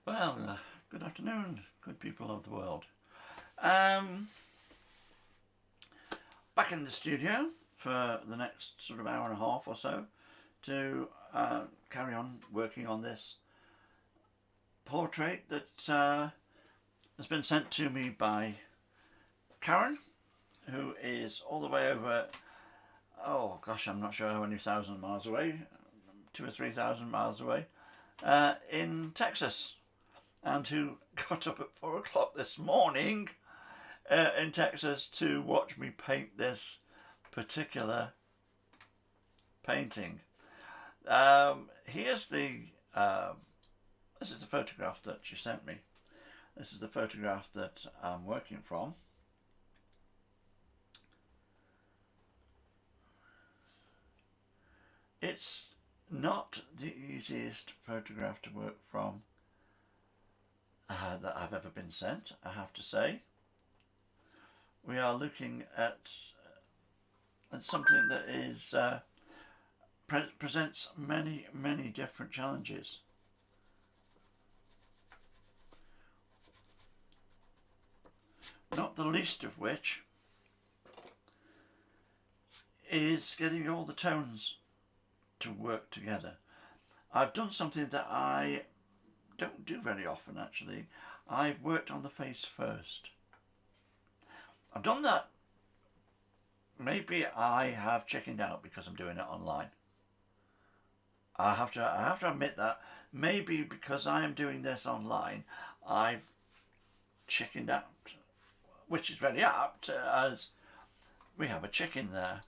Well, good afternoon, good people of the world. Um, Back in the studio for the next sort of hour and a half or so to carry on working on this portrait that has been sent to me by Karen, who is all the way over, oh gosh, I'm not sure how many thousand miles away, 2 or 3 thousand miles away, in Texas, and who got up at 4 o'clock this morning in Texas to watch me paint this particular painting. Here's the this is the photograph that she sent me. This is the photograph that I'm working from. It's not the easiest photograph to work from that I've ever been sent, I have to say. We are looking at something that is presents many different challenges. Not the least of which is getting all the tones to work together. I've done something that I don't do very often, actually. I've worked on the face first. I've done that. Maybe I have chickened out because I'm doing it online. I have to admit that. Maybe because I am doing this online, I've chickened out, which is very apt as we have a chicken there.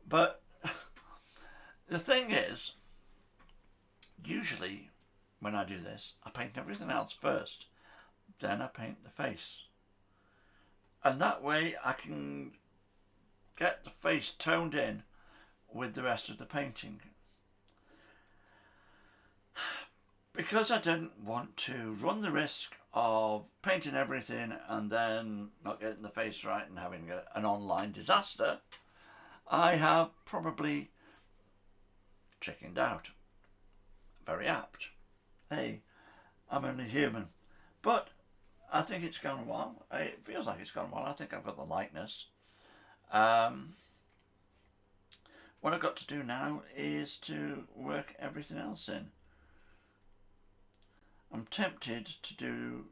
But the thing is, usually when I do this, I paint everything else first, then I paint the face. And that way I can get the face toned in with the rest of the painting. Because I didn't want to run the risk of painting everything and then not getting the face right and having an online disaster, I have probably chickened out. Very apt. Hey, I'm only human. But I think it's gone well. It feels like it's gone well. I think I've got the likeness. What I've got to do now is to work everything else in. I'm tempted to do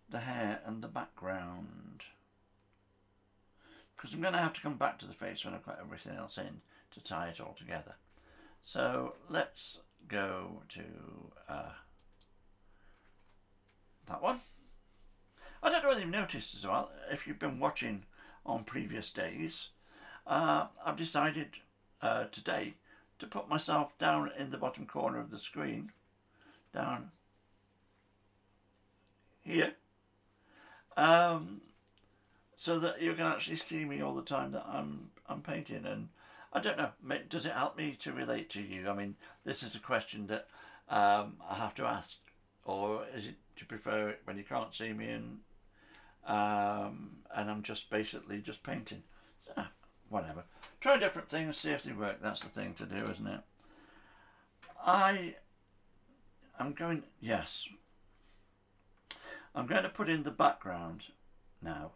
the hair and the background, because I'm going to have to come back to the face when I've got everything else in to tie it all together. So let's go to that one. I don't know whether you've noticed as well, if you've been watching on previous days, I've decided today to put myself down in the bottom corner of the screen, down here, so that you can actually see me all the time that I'm painting. And I don't know, does it help me to relate to you? I mean, this is a question that I have to ask, or is it, do you prefer it when you can't see me and I'm just basically just painting? So, whatever. Try different things, see if they work. That's the thing to do, isn't it? I'm going to put in the background now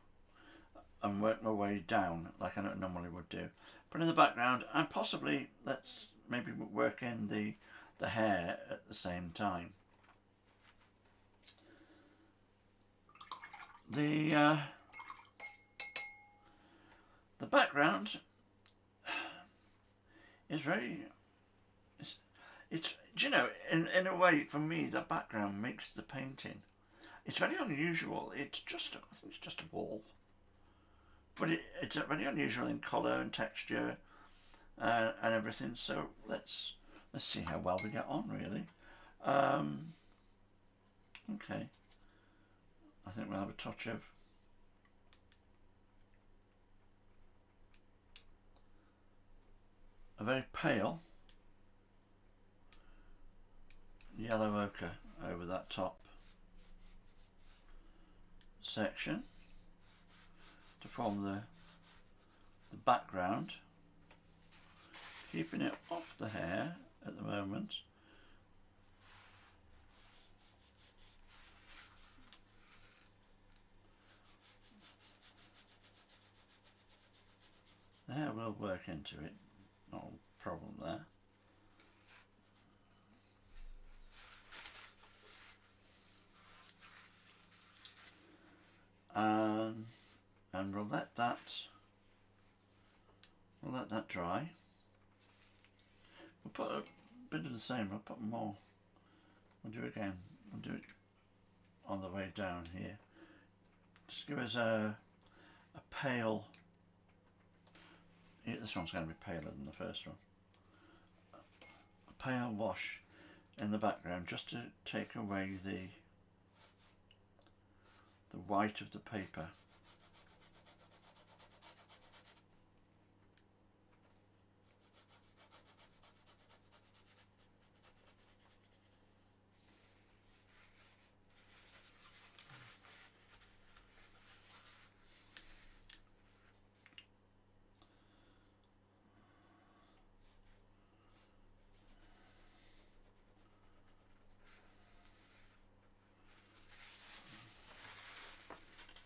and work my way down like I normally would do. Put in the background and possibly let's maybe work in the hair at the same time. The background is very, it's you know, in a way, for me, the background makes the painting. It's very unusual. I think it's just a wall, but it's very unusual in colour and texture and everything. So let's see how well we get on, really. Okay, I think we'll have a touch of a very pale yellow ochre over that top section to form the background, keeping it off the hair at the moment. will work into it, no problem there. And we'll let that dry. We'll put a bit of the same, we'll put more. We'll do it again. We'll do it on the way down here. Just give us a pale. Yeah, this one's going to be paler than the first one. A pale wash in the background, just to take away the white of the paper.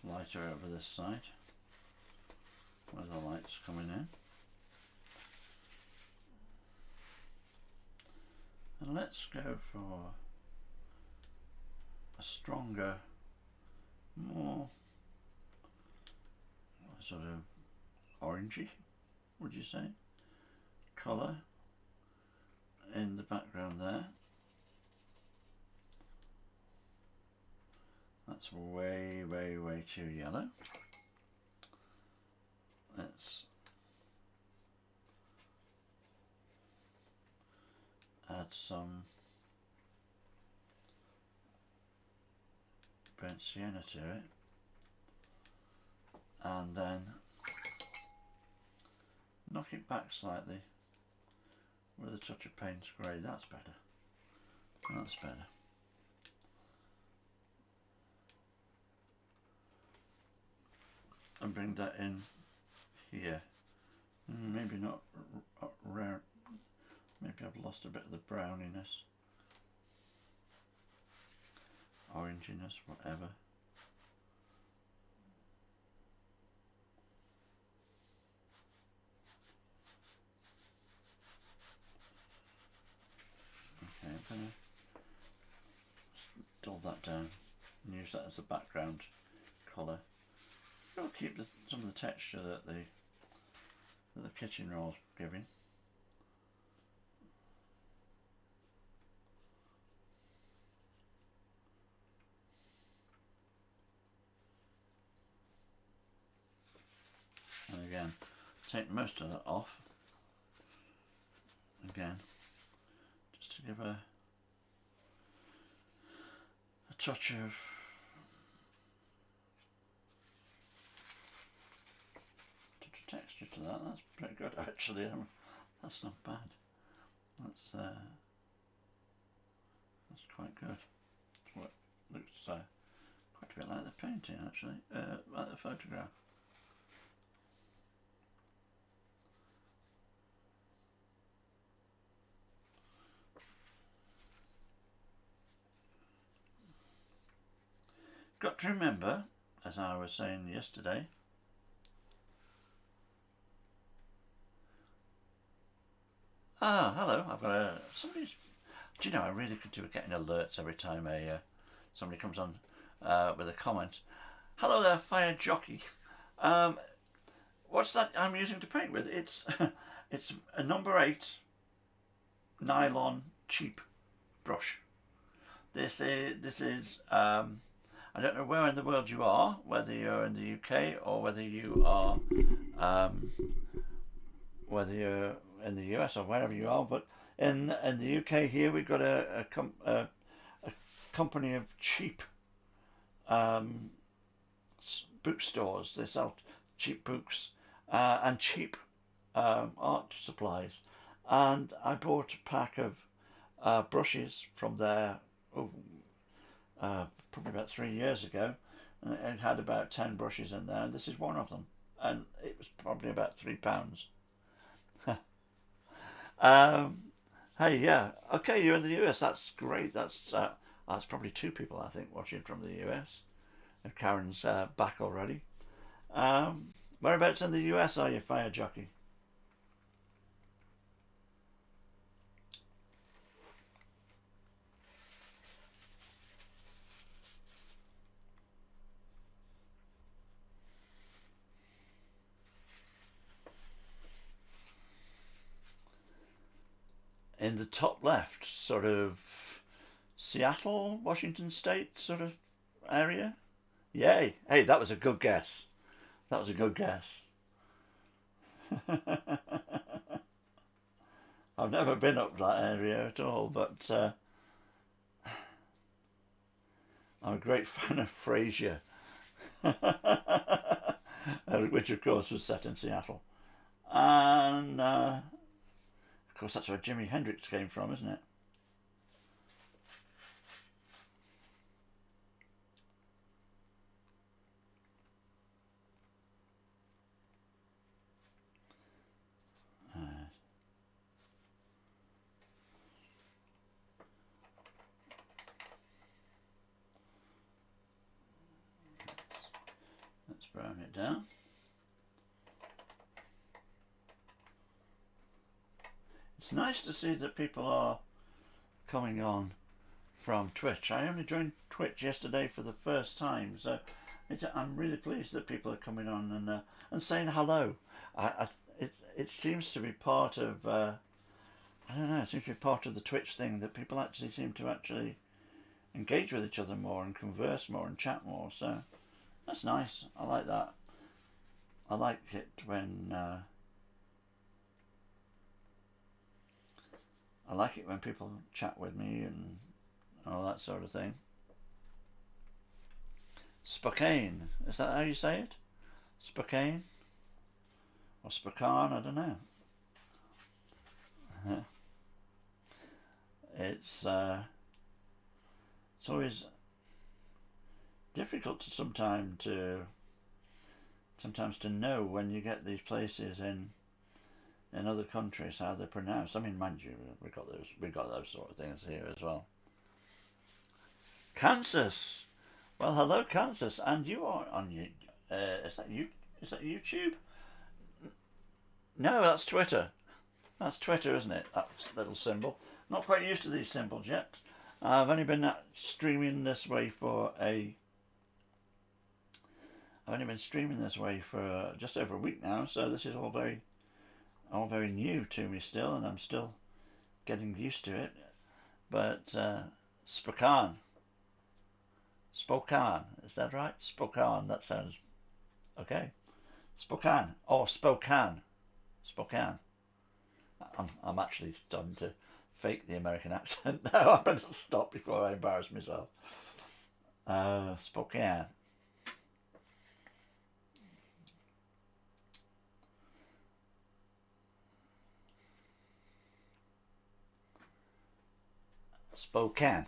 Lighter over this side, where the light's coming in. And let's go for a stronger, more sort of orangey, would you say, colour in the background there. That's way, way, way too yellow. Let's add some burnt sienna to it, and then knock it back slightly with a touch of Payne's Grey. That's better. That's better. And bring that in here. Maybe not rare. Maybe I've lost a bit of the browniness, oranginess, whatever. Okay, I'm going to dull that down and use that as the background colour. I'll keep some of the texture that the kitchen roll's giving. And again, take most of that off. Again, just to give a touch of texture to that. That's pretty good actually. That's not bad. That's quite good. What looks quite a bit like the painting actually, like the photograph. Got to remember, as I was saying yesterday, hello, I've got somebody's, do you know, I really could do with getting alerts every time somebody comes on with a comment. Hello there, Fire Jockey. What's that I'm using to paint with? It's it's a number 8 nylon cheap brush. This is I don't know where in the world you are, whether you're in the UK or whether you are whether you're in the US or wherever you are, but in the UK here we've got a company of cheap book stores. They sell cheap books and cheap art supplies, and I bought a pack of brushes from there probably about 3 years ago, and it had about 10 brushes in there, and this is one of them, and it was probably about £3. Hey, yeah, okay, you're in the US. That's great. That's probably 2 people I think watching from the US. And Karen's back already. Whereabouts in the US are you, Fire Jockey? in the top left, sort of Seattle, Washington State sort of area. Yay! Hey, that was a good guess. That was a good guess. I've never been up that area at all, but I'm a great fan of Frasier, which of course was set in Seattle. And of course that's where Jimi Hendrix came from, isn't it? Let's brown it down. It's nice to see that people are coming on from Twitch. I only joined Twitch yesterday for the first time, so I'm really pleased that people are coming on and saying hello. It seems to be part of I don't know. It seems to be part of the Twitch thing that people actually seem to actually engage with each other more and converse more and chat more. So that's nice. I like that. I like it when I like it when people chat with me and all that sort of thing. Spokane, is that how you say it? Spokane? Or Spokane, I don't know. It's always difficult sometimes to know when you get these places in other countries how they're pronounced. I mean, mind you, we got those sort of things here as well. Kansas. Well, hello, Kansas, and you are on you. Is that you? Is that YouTube? No, that's Twitter. That's Twitter, isn't it? That little symbol. Not quite used to these symbols yet. I've only been streaming this way for just over a week now, so this is all very new to me still, and I'm still getting used to it. But Spokane, is that right? Spokane, that sounds okay. Spokane or Spokane. I'm actually starting to fake the American accent now. I better stop before I embarrass myself. Spokane. Spokane.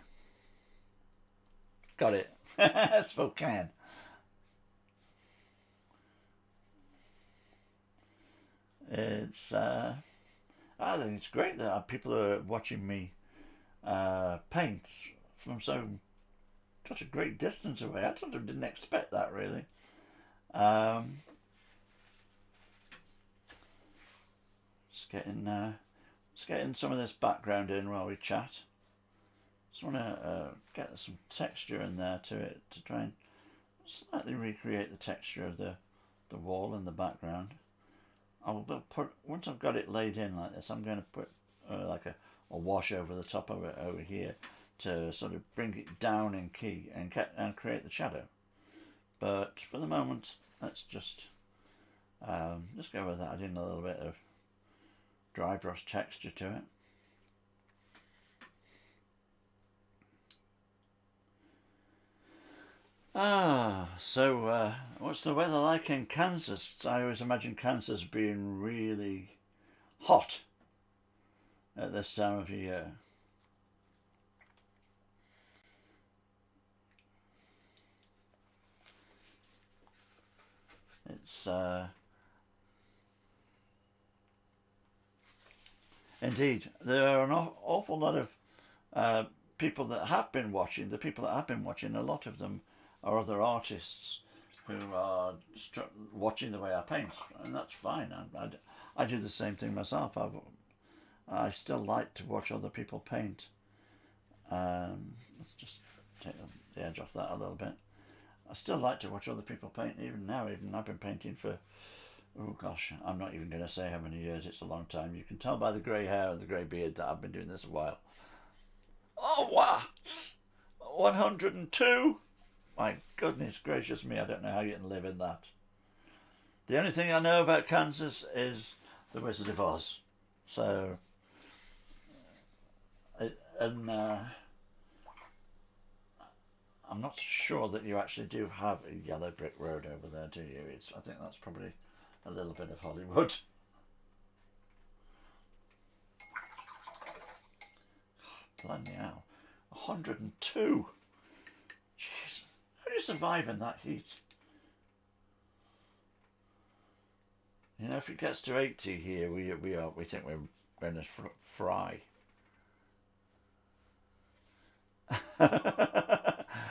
Got it. Spokane. It's I think it's great that people are watching me paint from such a great distance away. I sort of didn't expect that really. Just getting some of this background in while we chat. Just want to get some texture in there to it to try and slightly recreate the texture of the wall in the background. Once I've got it laid in like this, I'm going to put like a wash over the top of it over here to sort of bring it down in key and create the shadow. But for the moment, let's just go with adding a little bit of dry brush texture to it. So what's the weather like in Kansas? I always imagine Kansas being really hot at this time of year. It's indeed, there are an awful lot of people that have been watching. The people that have been watching, a lot of them are other artists who are watching the way I paint, and that's fine. I do the same thing myself. I still like to watch other people paint. Let's just take the edge off that a little bit. I still like to watch other people paint, even now. Even I've been painting for Oh gosh, I'm not even going to say how many years. It's a long time. You can tell by the grey hair and the grey beard that I've been doing this a while. Oh, what? 102? My goodness gracious me, I don't know how you can live in that. The only thing I know about Kansas is the Wizard of Oz. So, and I'm not sure that you actually do have a yellow brick road over there, do you? I think that's probably a little bit of Hollywood. Bloody hell. 102. Jeez. How do you survive in that heat? You know, if it gets to 80 here, we think we're going to fry.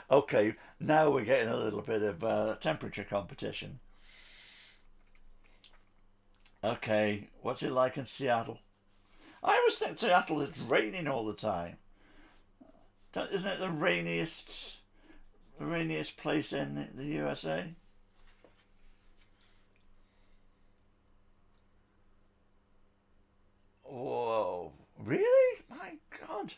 Okay, now we're getting a little bit of temperature competition. Okay, what's it like in Seattle? I always think Seattle is raining all the time. Isn't it the rainiest place in the USA? Whoa, really? My God.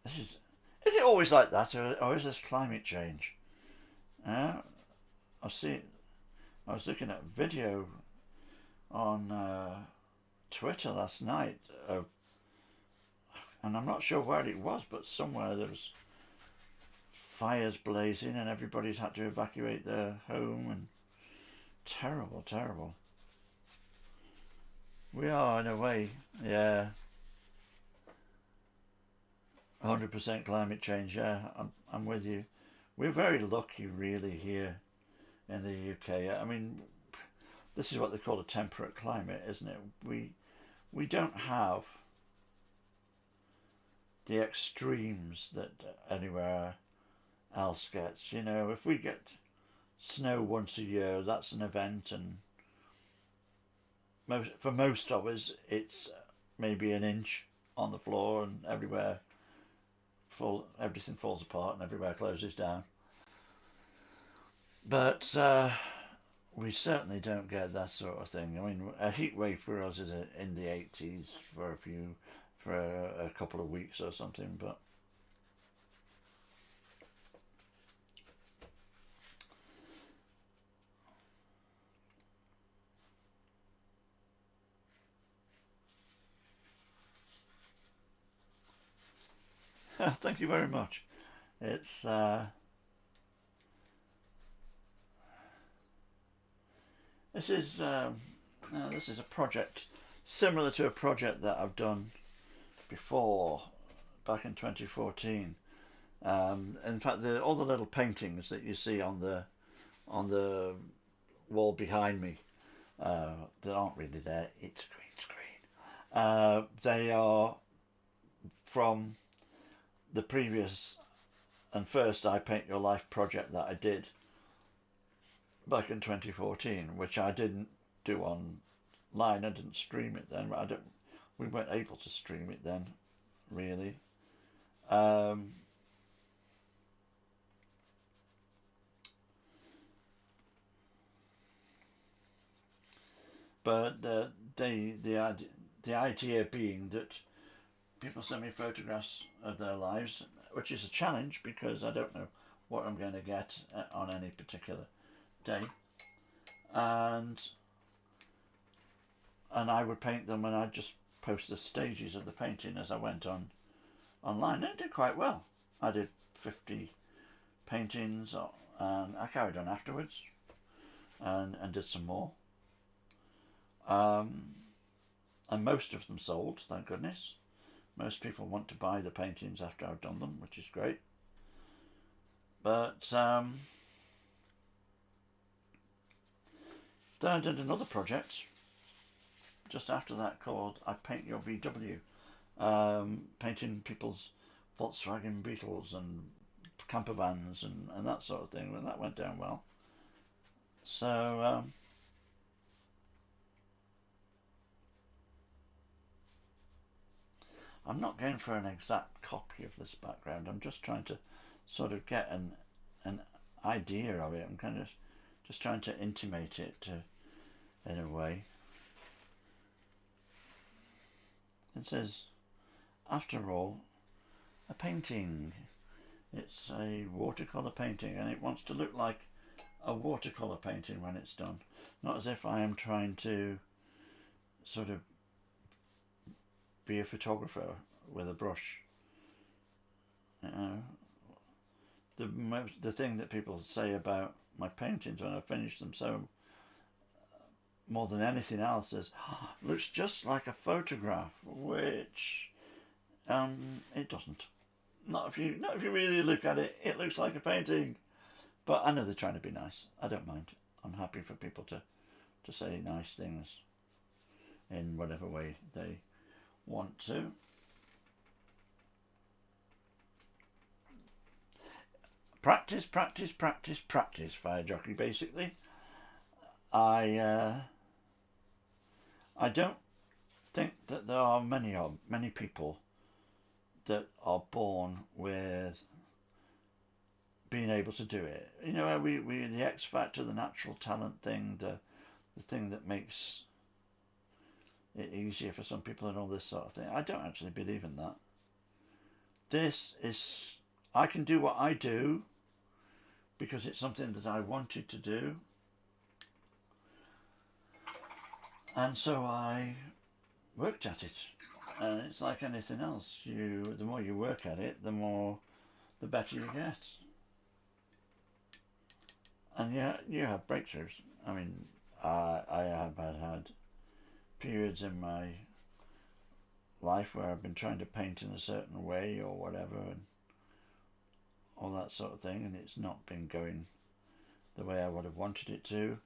Is it always like that, or is this climate change? I've seen. I was looking at a video on Twitter last night, and I'm not sure where it was, but somewhere there was fires blazing, and everybody's had to evacuate their home, and terrible, terrible. We are in a way, yeah. 100% climate change, yeah, I'm with you. We're very lucky, really, here in the UK. I mean, this is what they call a temperate climate, isn't it? We don't have the extremes that anywhere else gets. You know, if we get snow once a year, that's an event, and for most of us, it's maybe an inch on the floor, and everything falls apart and everywhere closes down. But we certainly don't get that sort of thing. I mean, a heat wave for us is in the 80s for a couple of weeks or something. But thank you very much. It's this is this is a project similar to a project that I've done before, back in 2014. In fact, all the little paintings that you see on the wall behind me, that aren't really there. It's green screen. They are from the previous and first I Paint Your Life project that I did back in 2014, which I didn't do online. I didn't stream it then. We weren't able to stream it then, really. Um, but the idea being that people send me photographs of their lives, which is a challenge because I don't know what I'm going to get on any particular day, and I would paint them, and I'd just post the stages of the painting as I went on online, and it did quite well. I did 50 paintings, and I carried on afterwards, and did some more, and most of them sold, thank goodness. Most people want to buy the paintings after I've done them, which is great. But then I did another project just after that called I Paint Your VW, painting people's Volkswagen Beetles and camper vans and that sort of thing, and that went down well. So I'm not going for an exact copy of this background. I'm just trying to sort of get an idea of it. I'm kind of just trying to intimate it in a way. It says, after all, a painting. It's a watercolour painting, and it wants to look like a watercolour painting when it's done. Not as if I am trying to sort of be a photographer with a brush. You know, the thing that people say about my paintings when I finish them, so more than anything else, is looks just like a photograph, which it doesn't. Not if you really look at it. It looks like a painting. But I know they're trying to be nice. I don't mind. I'm happy for people to say nice things in whatever way they want to. Practice, practice, practice, practice, Fire Jockey, basically. I don't think that there are many people that are born with being able to do it. You know, we the X Factor, the natural talent thing, the thing that makes it easier for some people and all this sort of thing. I don't actually believe in that. I can do what I do because it's something that I wanted to do. And so I worked at it. And it's like anything else. The more you work at it, the better you get. And yeah, you have breakthroughs. I mean, I have had periods in my life where I've been trying to paint in a certain way or whatever, and all that sort of thing, and it's not been going the way I would have wanted it to.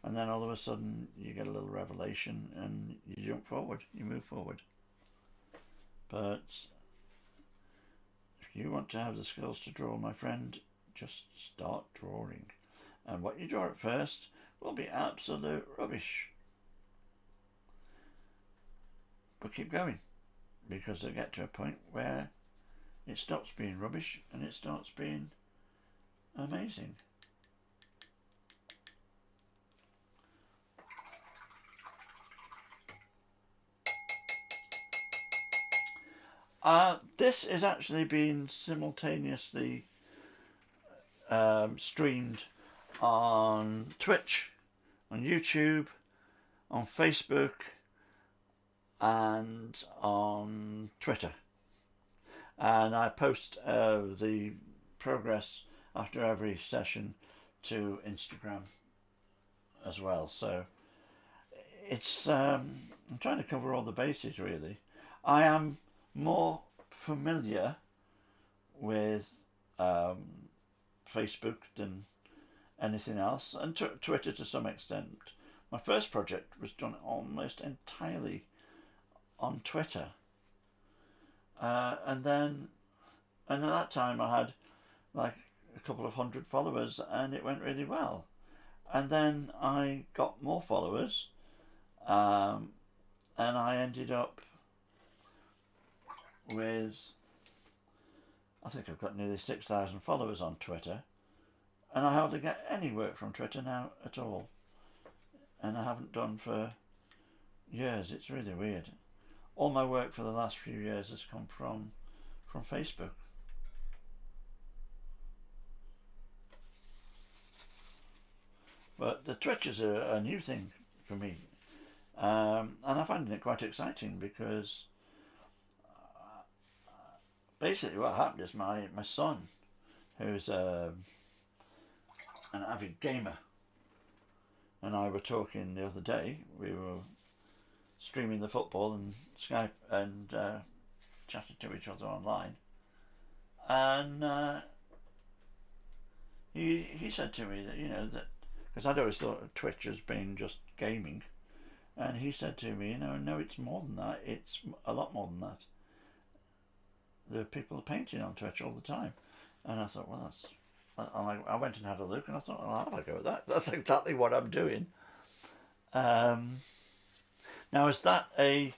And then all of a sudden you get a little revelation and you jump forward, you move forward. But if you want to have the skills to draw, my friend, just start drawing. And what you draw at first will be absolute rubbish. But keep going, because they'll get to a point where it stops being rubbish and it starts being amazing. This is actually being simultaneously streamed on Twitch, on YouTube, on Facebook, and on Twitter. And I post the progress after every session to Instagram as well. So it's I'm trying to cover all the bases, really. I am more familiar with Facebook than anything else, and Twitter to some extent. My first project was done almost entirely on Twitter, and at that time I had like a couple of hundred followers, and it went really well. And then I got more followers, and I ended up with, I think I've got nearly 6,000 followers on Twitter, and I hardly get any work from Twitter now at all, and I haven't done for years. It's really weird. All my work for the last few years has come from Facebook. But the Twitch is a new thing for me, and I find it quite exciting because basically what happened is my son, who's an avid gamer, and I were talking the other day. We were streaming the football and Skype and chatting to each other online, and he said to me that, you know, that because I'd always thought of Twitch as being just gaming, and he said to me, you know, no, it's more than that. It's a lot more than that. There are people painting on Twitch all the time, and I thought, well, that's. I went and had a look, and I thought, well, I'll have a go at that. That's exactly what I'm doing. Now, is that a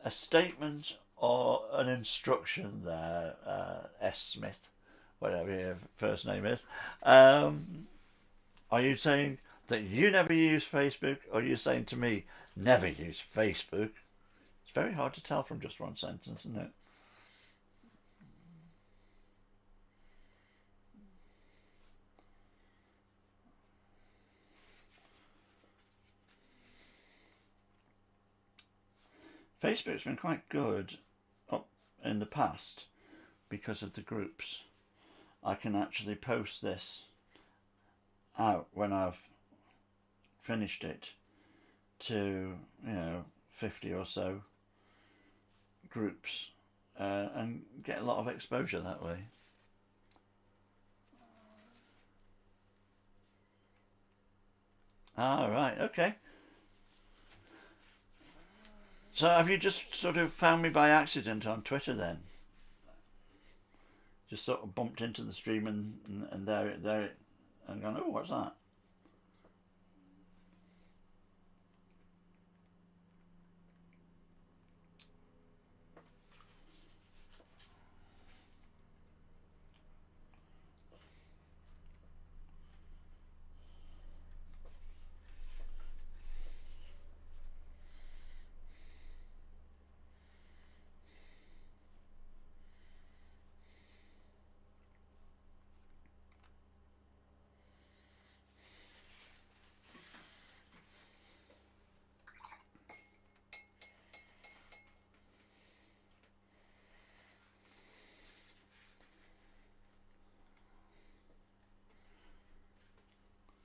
statement or an instruction there, S. Smith, whatever your first name is? Are you saying that you never use Facebook, or you're saying to me, never use Facebook? It's very hard to tell from just one sentence, isn't it? Facebook's been quite good up in the past because of the groups. I can actually post this out when I've finished it to 50 or so groups and get a lot of exposure that way. Ah, right, okay. So have you just sort of found me by accident on Twitter then? Just sort of bumped into the stream and there and gone, oh, what's that?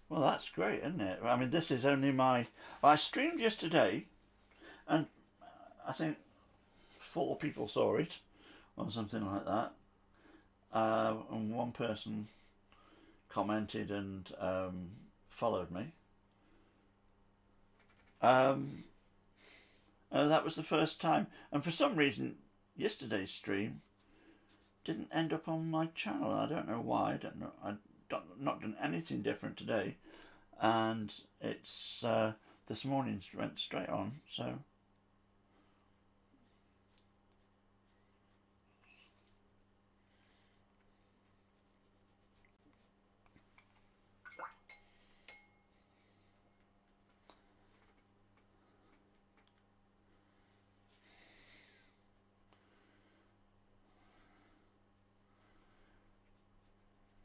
Well, that's great, isn't it? I mean, this is only my. I streamed yesterday, and I think 4 people saw it, or something like that. And one person commented and followed me. That was the first time, and for some reason, yesterday's stream didn't end up on my channel. I don't know why. I don't know. Not done anything different today, and it's this morning went straight on. So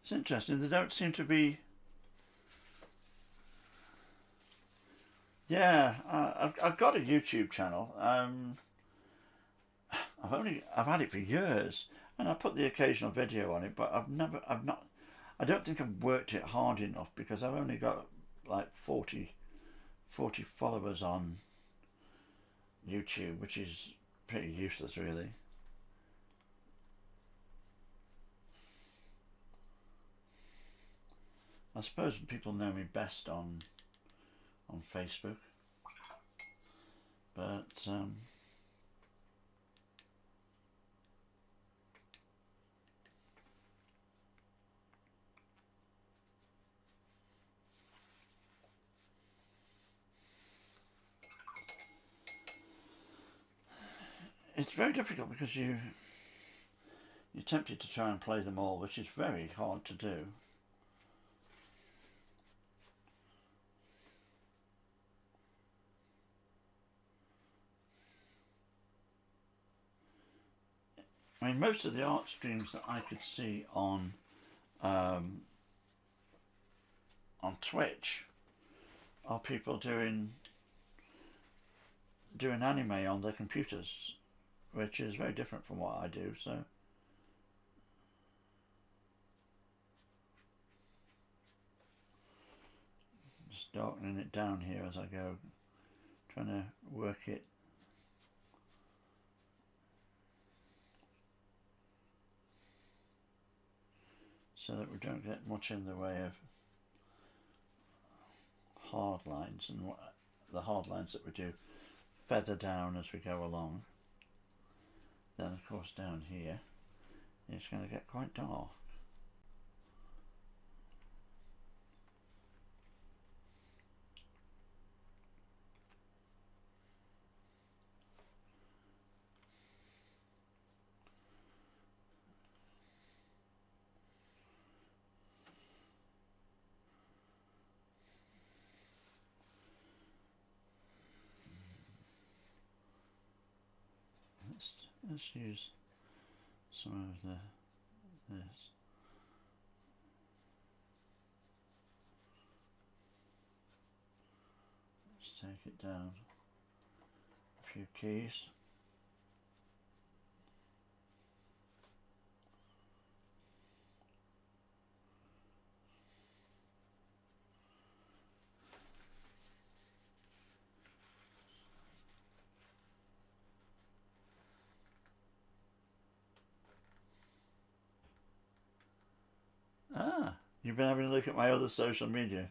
it's interesting. They don't seem to be. Yeah, I've got a YouTube channel. I've had it for years, and I put the occasional video on it, but I've not. I don't think I've worked it hard enough because I've only got like 40 followers on YouTube, which is pretty useless, really. I suppose people know me best on Facebook, but it's very difficult because you're tempted to try and play them all, which is very hard to do. I mean, most of the art streams that I could see on Twitch are people doing anime on their computers, which is very different from what I do. So just darkening it down here as I go, trying to work it. So that we don't get much in the way of hard lines, and the hard lines that we do feather down as we go along. Then of course down here it's going to get quite dark. let's use some of this. Let's take it down a few keys. Ah, you've been having a look at my other social media.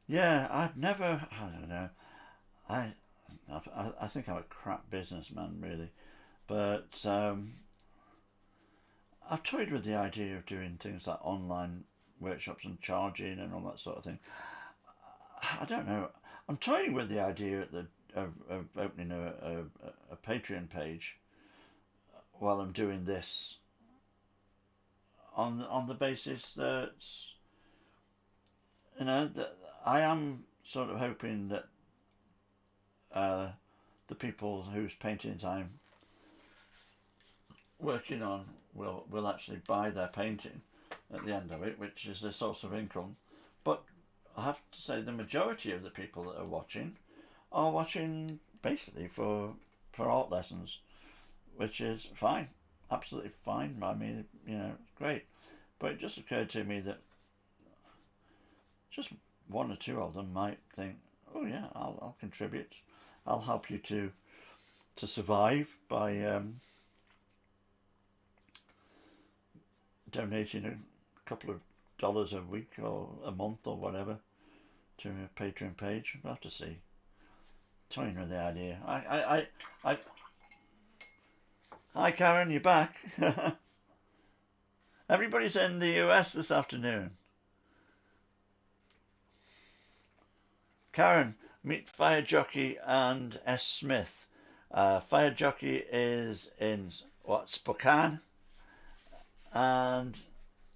Yeah, I've never. I don't know. I I think I'm a crap businessman, really. But I've toyed with the idea of doing things like online workshops and charging and all that sort of thing. I don't know. I'm toying with the idea of opening a Patreon page while I'm doing this on the basis that that I am sort of hoping that the people whose paintings I'm working on will actually buy their painting at the end of it, which is their source of income. But I have to say the majority of the people that are watching basically for art lessons, which is fine, absolutely fine. I mean, great. But it just occurred to me that just one or two of them might think, oh yeah, I'll contribute. I'll help you to survive by donating a couple of dollars a week or a month or whatever to a Patreon page. We'll have to see. Toying with the idea. I Hi Karen, you back? Everybody's in the US this afternoon. Karen, meet Fire Jockey and S. Smith. Fire Jockey is in Spokane, and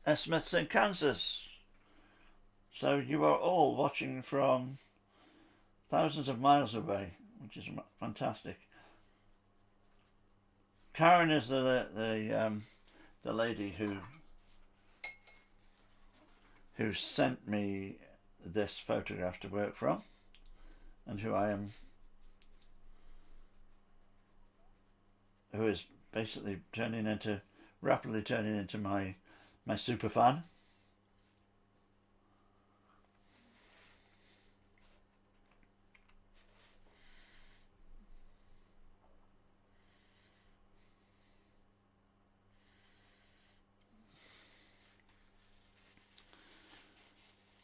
S. Smith's in Kansas. So you are all watching from thousands of miles away, which is fantastic. Karen is the lady who sent me this photograph to work from, and who is basically rapidly turning into my super fan.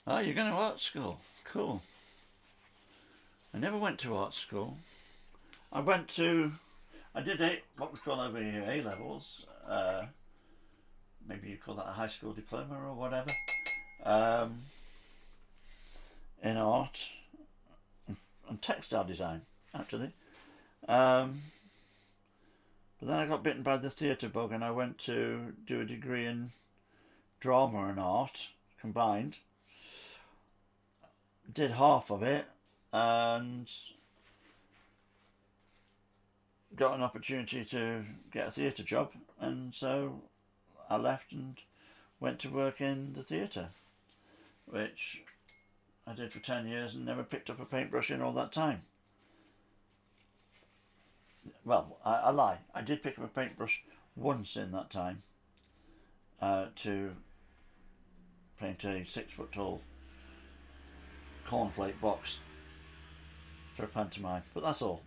Oh, you're going to art school? Cool. I never went to art school. I did what we call over here A-levels. Maybe you call that a high school diploma or whatever. In art and textile design, actually. But then I got bitten by the theatre bug and I went to do a degree in drama and art combined. Did half of it and got an opportunity to get a theatre job, and so I left and went to work in the theatre, which I did for 10 years and never picked up a paintbrush in all that time. Well, I lie. I did pick up a paintbrush once in that time to paint a 6 foot tall cornflake box for a pantomime, but that's all.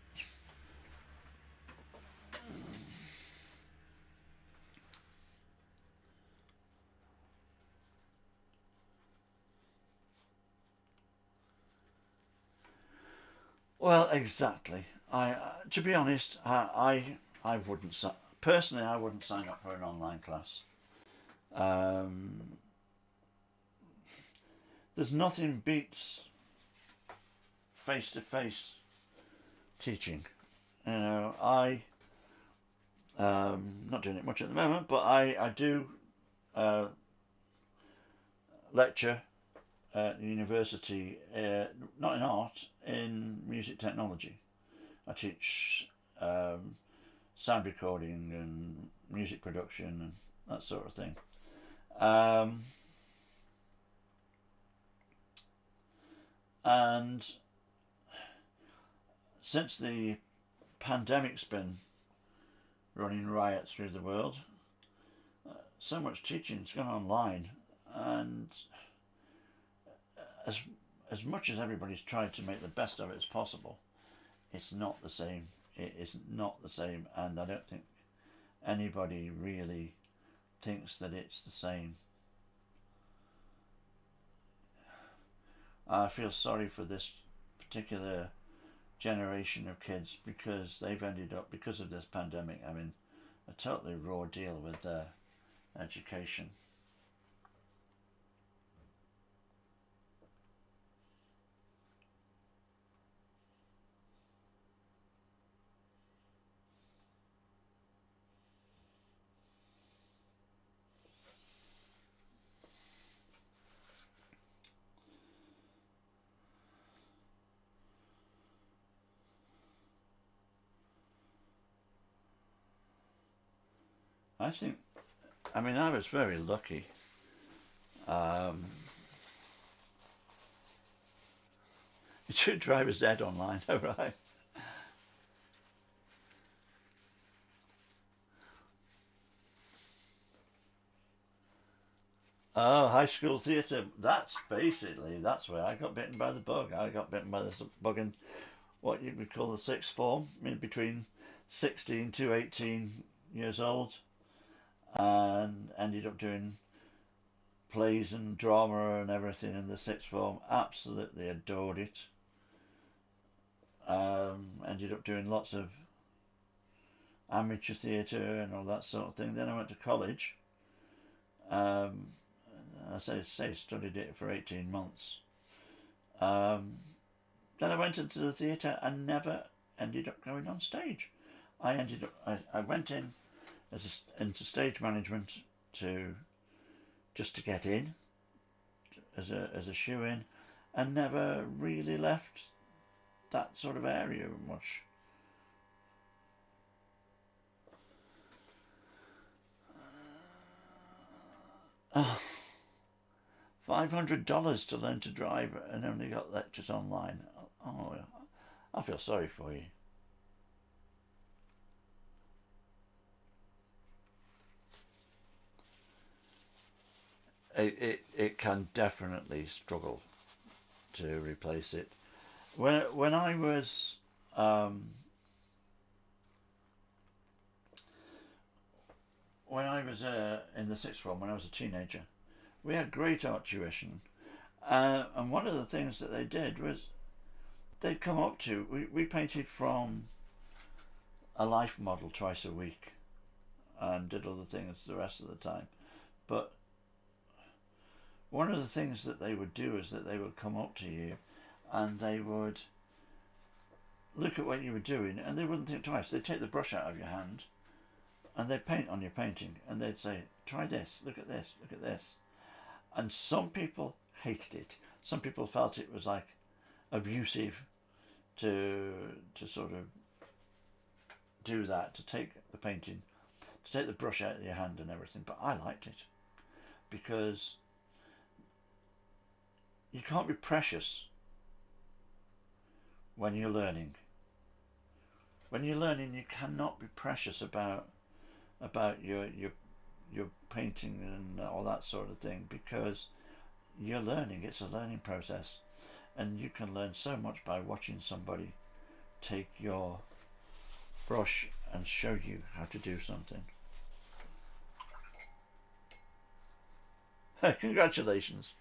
Well, exactly. To be honest, I wouldn't personally. I wouldn't sign up for an online class. There's nothing beats face-to-face teaching. I not doing it much at the moment, but I do lecture at university, not in art, in music technology. I teach sound recording and music production and that sort of thing. And since the pandemic's been running riot through the world, so much teaching's gone online, and as much as everybody's tried to make the best of it as possible, it's not the same. It is not the same, and I don't think anybody really thinks that it's the same. I feel sorry for this particular generation of kids, because they've ended up, because of this pandemic, having a totally raw deal with their education. I think, I mean, I was very lucky. It should drive us dead online, all right. Oh, high school theatre. That's where I got bitten by the bug. I got bitten by the bug in what you would call the sixth form, in between 16 to 18 years old, and ended up doing plays and drama and everything in the sixth form. Absolutely adored it. Ended up doing lots of amateur theatre and all that sort of thing. Then I went to college. I say studied it for 18 months. Then I went into the theatre and never ended up going on stage. I went in into stage management just to get in as a shoe-in, and never really left that sort of area much. $500 to learn to drive, and only got lectures online. Oh, I feel sorry for you. It can definitely struggle to replace it. When I was in the sixth form, when I was a teenager, we had great art tuition, and one of the things that they did was they'd come up to, we painted from a life model twice a week and did other things the rest of the time. But one of the things that they would do is that they would come up to you and they would look at what you were doing, and they wouldn't think twice. They'd take the brush out of your hand and they'd paint on your painting, and they'd say, try this, look at this, look at this. And some people hated it. Some people felt it was like abusive to sort of do that, to take the painting, to take the brush out of your hand and everything. But I liked it, because you can't be precious when you're learning. When you're learning, you cannot be precious about your painting and all that sort of thing, because you're learning. It's a learning process, and you can learn so much by watching somebody take your brush and show you how to do something. Congratulations.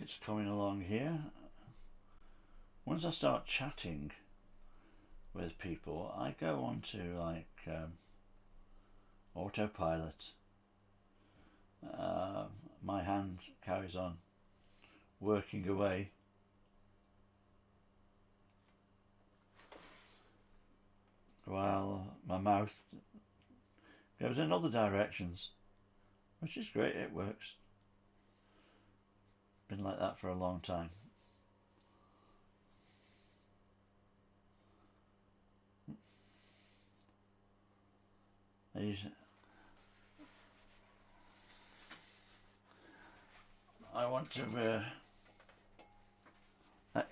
it's coming along here. Once I start chatting with people, I go on to like autopilot. My hand carries on working away. While my mouth goes in other directions, which is great, it works. Been like that for a long time. I want to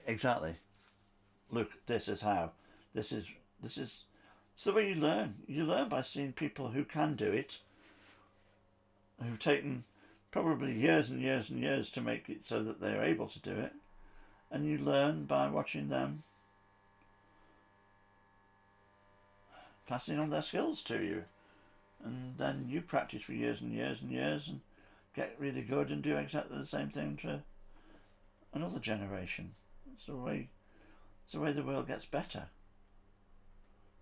exactly. Look, this is how. This is it's the way you learn. You learn by seeing people who can do it, who've taken probably years and years and years to make it so that they're able to do it, and you learn by watching them passing on their skills to you, and then you practice for years and years and years and get really good and do exactly the same thing to another generation. It's the way the world gets better.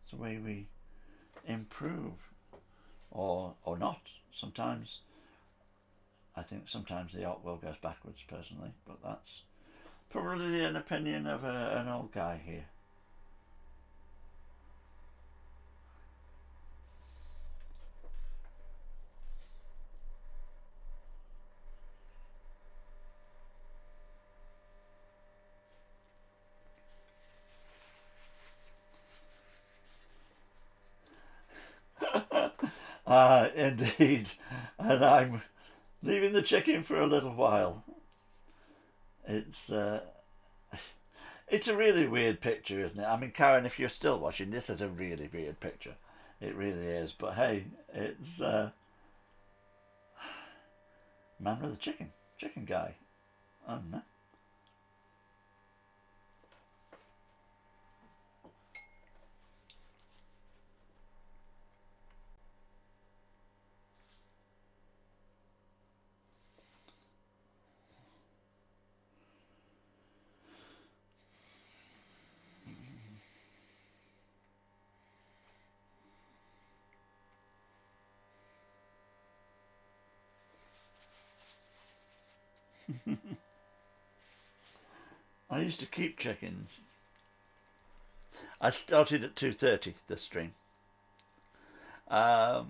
It's the way we improve, or not. Sometimes, I think sometimes the art world goes backwards personally, but that's probably an opinion of an old guy here. Indeed, and I'm leaving the chicken for a little while. It's a really weird picture, isn't it? I mean, Karen, if you're still watching, this is a really weird picture. It really is. But hey, it's man with a chicken guy. I don't know. I used to keep chickens. I started at 2:30 this stream. I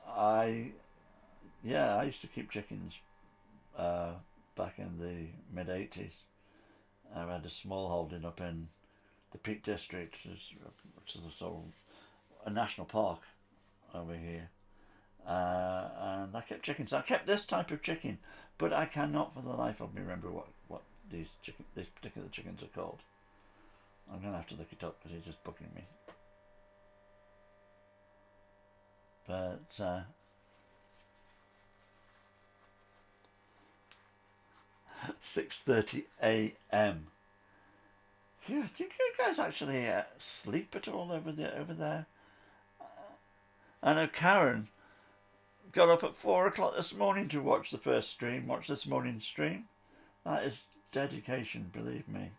I used to keep chickens back in the mid-80s. I had a small holding up in the Peak District, which is sort of a national park over here. And I kept chickens. I kept this type of chicken, but I cannot for the life of me remember what these particular chickens are called. I'm going to have to look it up because he's just booking me. But 6:30 a.m. Yeah, do you guys actually sleep at all over there? I know Karen got up at 4 o'clock this morning to watch this morning's stream. That is dedication, believe me.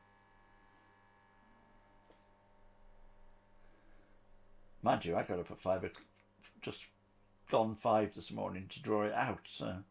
Mind you, I got up at 5 o'clock, just gone 5 this morning to draw it out, so.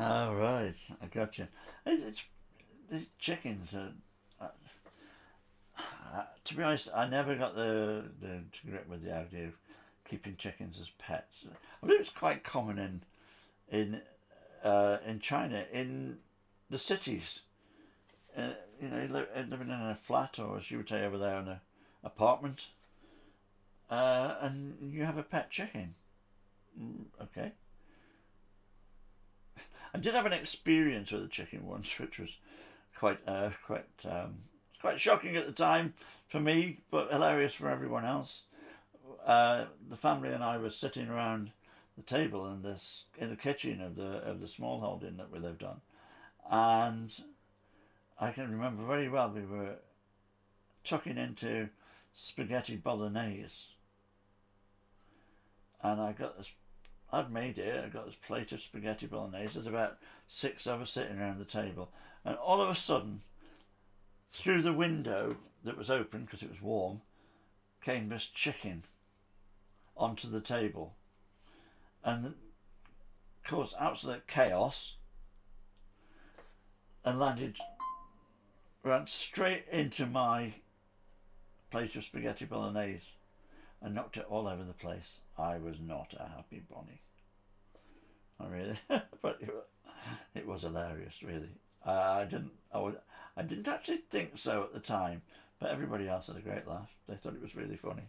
Oh, right, I got you. It's the chickens are. To be honest, I never got the to grip with the idea of keeping chickens as pets. I believe it's quite common in China, in the cities. living in a flat, or as you would say over there, in an apartment, and you have a pet chicken. Okay. I did have an experience with a chicken once, which was quite shocking at the time for me, but hilarious for everyone else. The family and I were sitting around the table in the kitchen of the small holding that we lived on, and I can remember very well we were tucking into spaghetti bolognese, and I'd made it. I got this plate of spaghetti bolognese. There's about 6 of us sitting around the table, and all of a sudden, through the window that was open because it was warm, came this chicken onto the table, and caused absolute chaos, and ran straight into my plate of spaghetti bolognese and knocked it all over the place. I was not a happy Bonnie. I really, but it was hilarious, really. I didn't actually think so at the time, but everybody else had a great laugh. They thought it was really funny.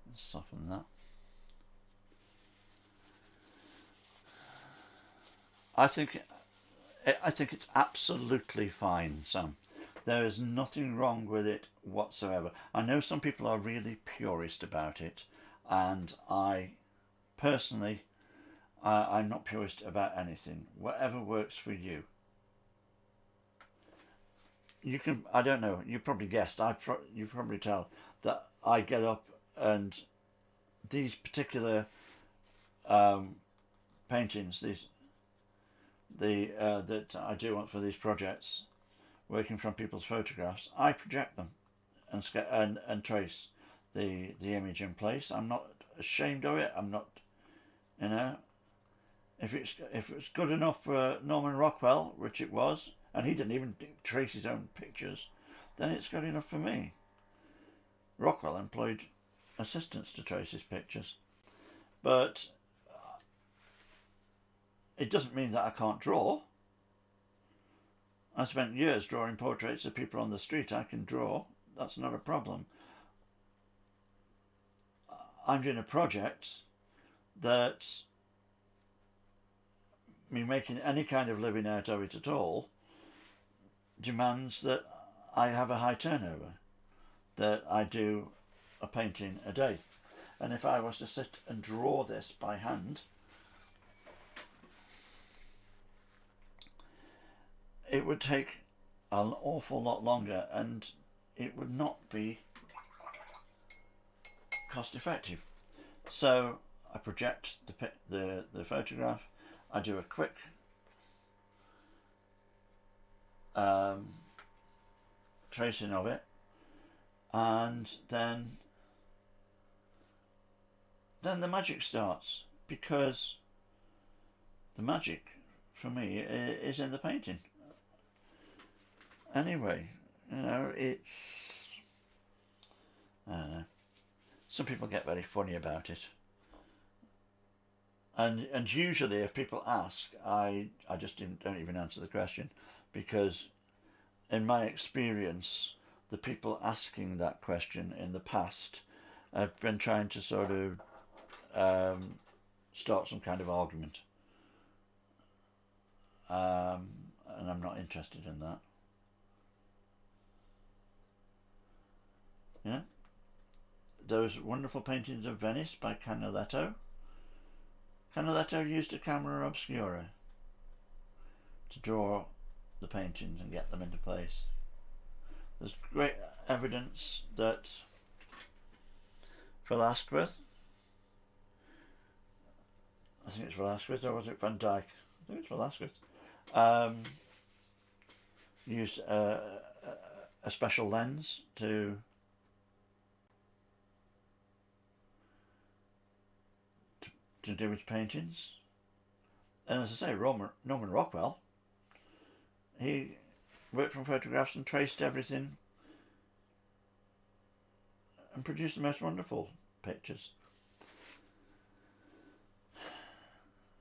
Let's soften that. I think it's absolutely fine, Sam. There is nothing wrong with it whatsoever. I know some people are really purist about it, and I personally, I'm not purist about anything. Whatever works for you. You can, I don't know, you probably guessed, you probably tell that I get up and these particular paintings, that I do want for these projects, working from people's photographs, I project them and trace the image in place. I'm not ashamed of it. I'm not, if it's good enough for Norman Rockwell, which it was, and he didn't even trace his own pictures, then it's good enough for me. Rockwell employed assistants to trace his pictures, but it doesn't mean that I can't draw. I spent years drawing portraits of people on the street. I can draw. That's not a problem. I'm doing a project that me making any kind of living out of it at all demands that I have a high turnover, that I do a painting a day. And if I was to sit and draw this by hand, it would take an awful lot longer, and it would not be cost effective. So I project the photograph. I do a quick tracing of it, and then the magic starts, because the magic for me is in the painting. Anyway, it's, I don't know, some people get very funny about it, and usually if people ask, I just don't even answer the question, because in my experience, the people asking that question in the past have been trying to sort of start some kind of argument, and I'm not interested in that. Yeah, those wonderful paintings of Venice by Canaletto. Canaletto used a camera obscura to draw the paintings and get them into place. There's great evidence that Velasquez, I think it's Velasquez, or was it Van Dyck? I think it's Velasquez. Used a special lens to do his paintings. And as I say, Norman Rockwell, he worked from photographs and traced everything and produce the most wonderful pictures.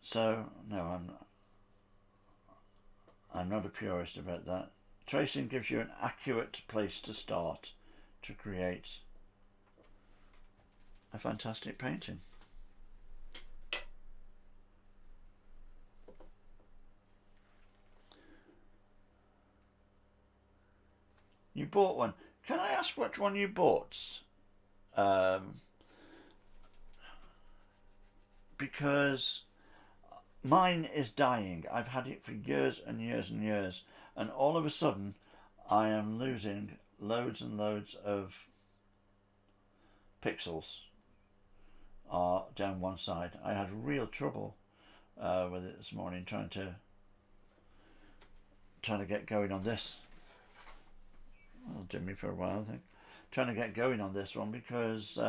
So no, I'm not a purist about that. Tracing gives you an accurate place to start to create a fantastic painting. You bought one. Can I ask which one you bought? Because mine is dying. I've had it for years and years and years, and all of a sudden I am losing loads and loads of pixels down one side. I had real trouble with it this morning, trying to get going on this. It'll do me for a while, I think. Trying to get going on this one because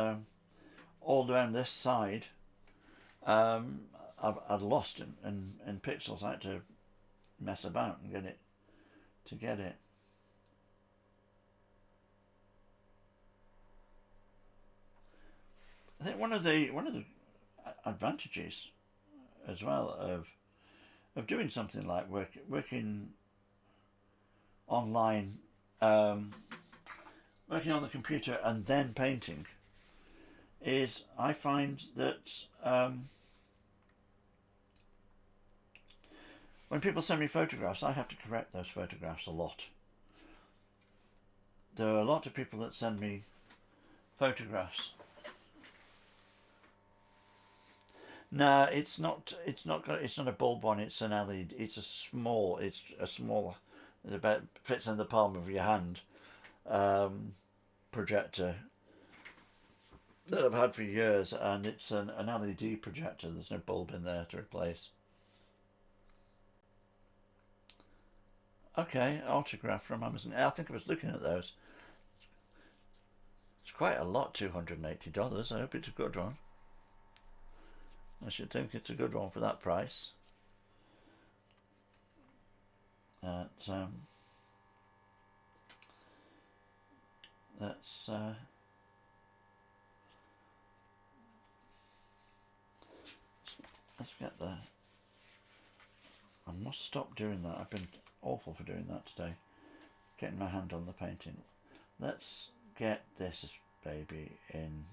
all around this side I'd lost in pixels. I had to mess about and get it to get it. I think one of the advantages as well of doing something like working online, working on the computer and then painting, is I find that when people send me photographs, I have to correct those photographs a lot. There are a lot of people that send me photographs. No, it's not a bulb one. It's an LED. It's a small. It about fits in the palm of your hand. Projector that I've had for years, and it's an LED projector. There's no bulb in there to replace. Okay, autograph from Amazon. I think I was looking at those. It's quite a lot, $280. I hope it's a good one. I should think it's a good one for that price. Let's get there. I must stop doing that. I've been awful for doing that today. Getting my hand on the painting. Let's get this baby in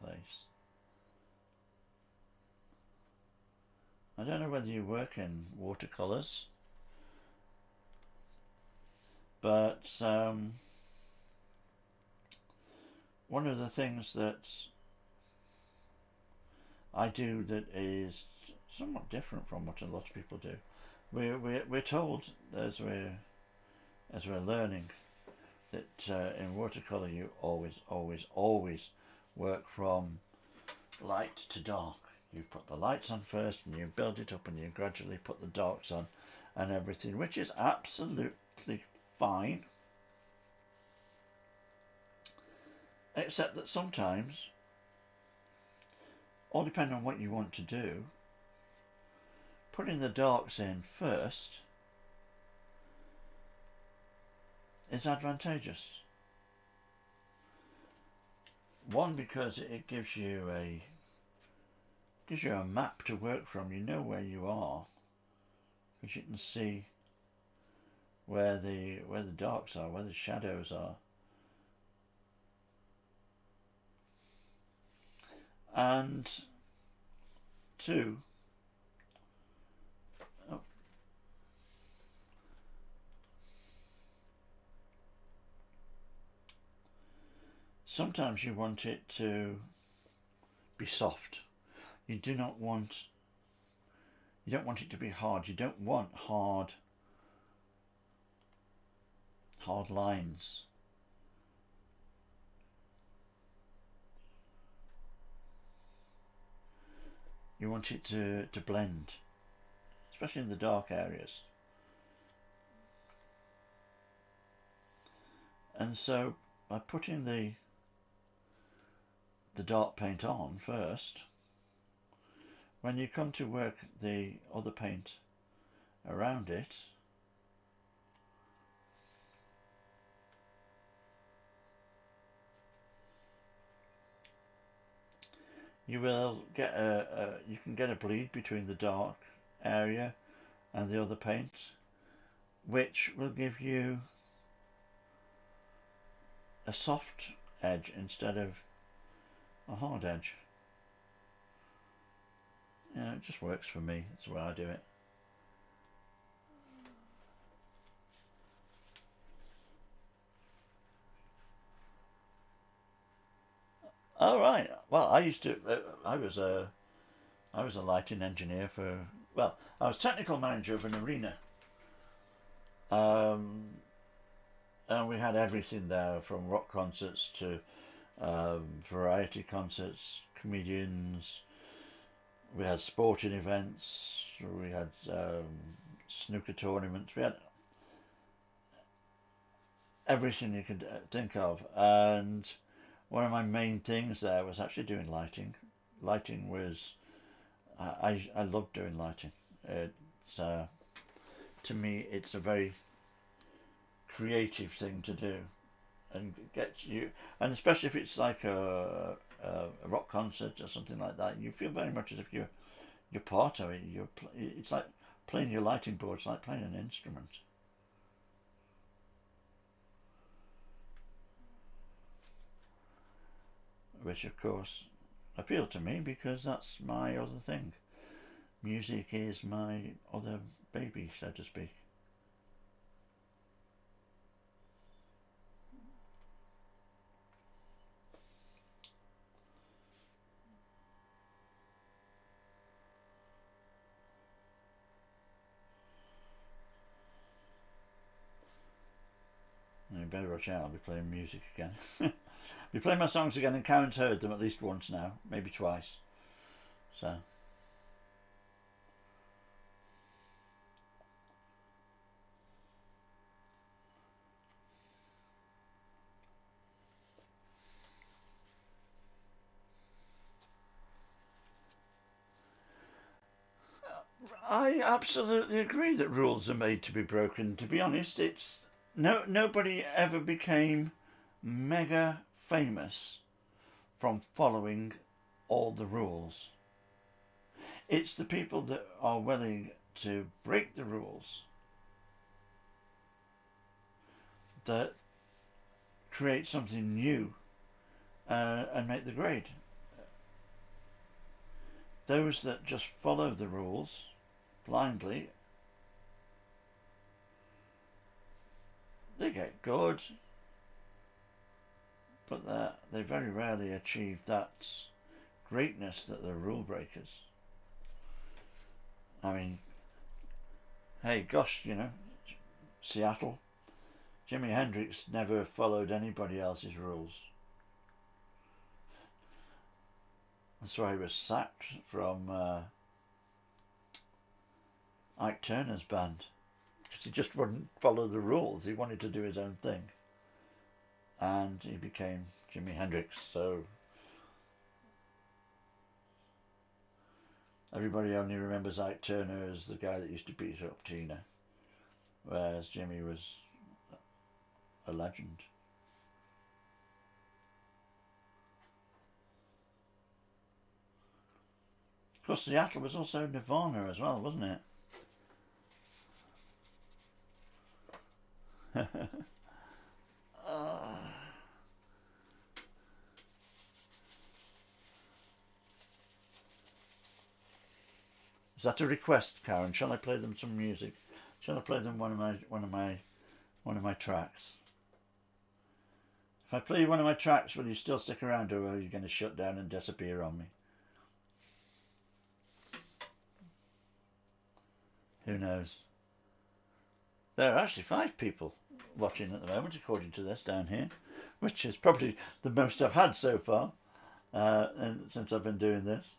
place. I don't know whether you work in watercolours, but one of the things that I do that is somewhat different from what a lot of people do. We're told as we're learning that in watercolour you always work from light to dark. You put the lights on first and you build it up and you gradually put the darks on and everything, which is absolutely fine, except that sometimes, all depending on what you want to do, putting the darks in first is advantageous. One, because it gives you a map to work from. You know where you are, because you can see where the darks are, where the shadows are. And two, sometimes you want it to be soft. You don't want it to be hard. You don't want hard lines. You want it to blend, especially in the dark areas. And so by putting the dark paint on first, when you come to work the other paint around it, you will get you can get a bleed between the dark area and the other paint, which will give you a soft edge instead of a hard edge. Yeah, it just works for me. That's the way I do it. All right. Well, I used to. I was a lighting engineer for. Well, I was technical manager of an arena. Um, and we had everything there from rock concerts to variety concerts, comedians. We had sporting events. We had snooker tournaments. We had everything you could think of. And one of my main things there was actually doing lighting. Lighting was I love doing lighting. It's to me it's a very creative thing to do, and gets you, and especially if it's like a rock concert or something like that, you feel very much as if you're part of it. It's like playing your lighting board. It's like playing an instrument. Which of course appealed to me because that's my other thing. Music is my other baby, so to speak. You better watch out, I'll be playing music again. Be playing my songs again, and Karen's heard them at least once now, maybe twice. So. I absolutely agree that rules are made to be broken. To be honest, it's nobody ever became mega famous from following all the rules. It's the people that are willing to break the rules that create something new and make the grade. Those that just follow the rules blindly, they get good, but they very rarely achieve that greatness that the rule breakers. I mean, hey, gosh, Seattle. Jimi Hendrix never followed anybody else's rules. That's why he was sacked from Ike Turner's band, because he just wouldn't follow the rules. He wanted to do his own thing, and he became Jimi Hendrix. So everybody only remembers Ike Turner as the guy that used to beat up Tina, whereas Jimmy was a legend. Of course, Seattle was also Nirvana as well, wasn't it? Is that a request, Karen? Shall I play them some music? Shall I play them one of my tracks? If I play one of my tracks, will you still stick around, or are you going to shut down and disappear on me? Who knows? There are actually 5 people watching at the moment, according to this down here, which is probably the most I've had so far since I've been doing this.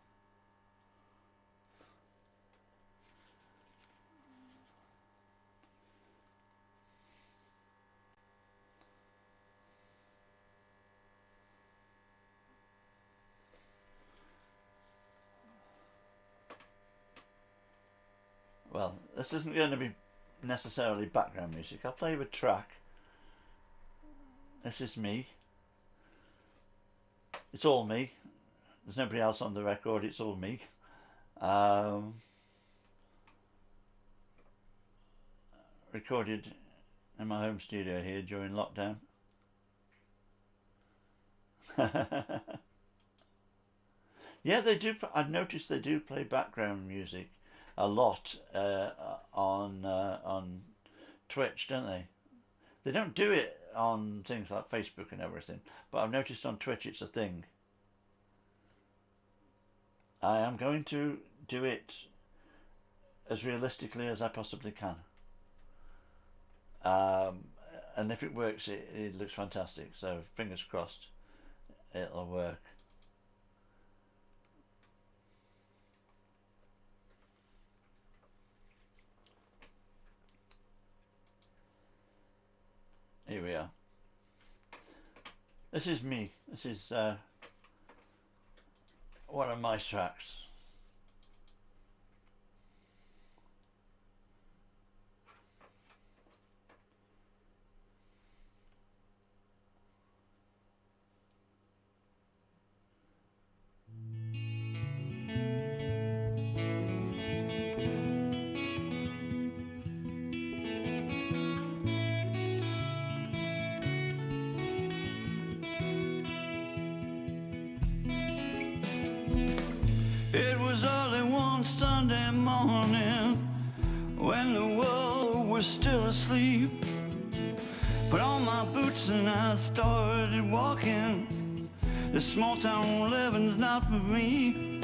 Well, this isn't going to be necessarily background music. I'll play you a track. This is me. It's all me. There's nobody else on the record, it's all me. Recorded in my home studio here during lockdown. Yeah, they do. I've noticed they do play background music a lot on Twitch, don't they? They don't do it on things like Facebook and everything, but I've noticed on Twitch it's a thing. I am going to do it as realistically as I possibly can. And if it works, it looks fantastic. So fingers crossed it'll work. Here we are. This is me. This is one of my tracks. It was early one Sunday morning when the world was still asleep. Put on my boots and I started walking. This small town living's not for me.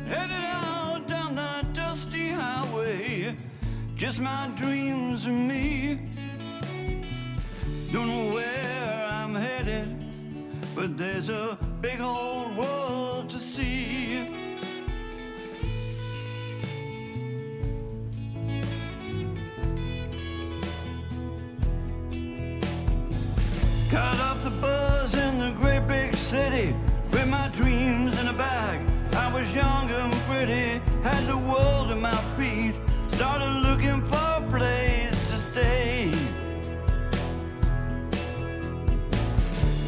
Headed out down that dusty highway, just my dreams and me. Don't know where I'm headed, but there's a big old world to see. Cut up the buzz in the great big city with my dreams in a bag. I was young and pretty, had the world at my feet. Started looking for a place to stay.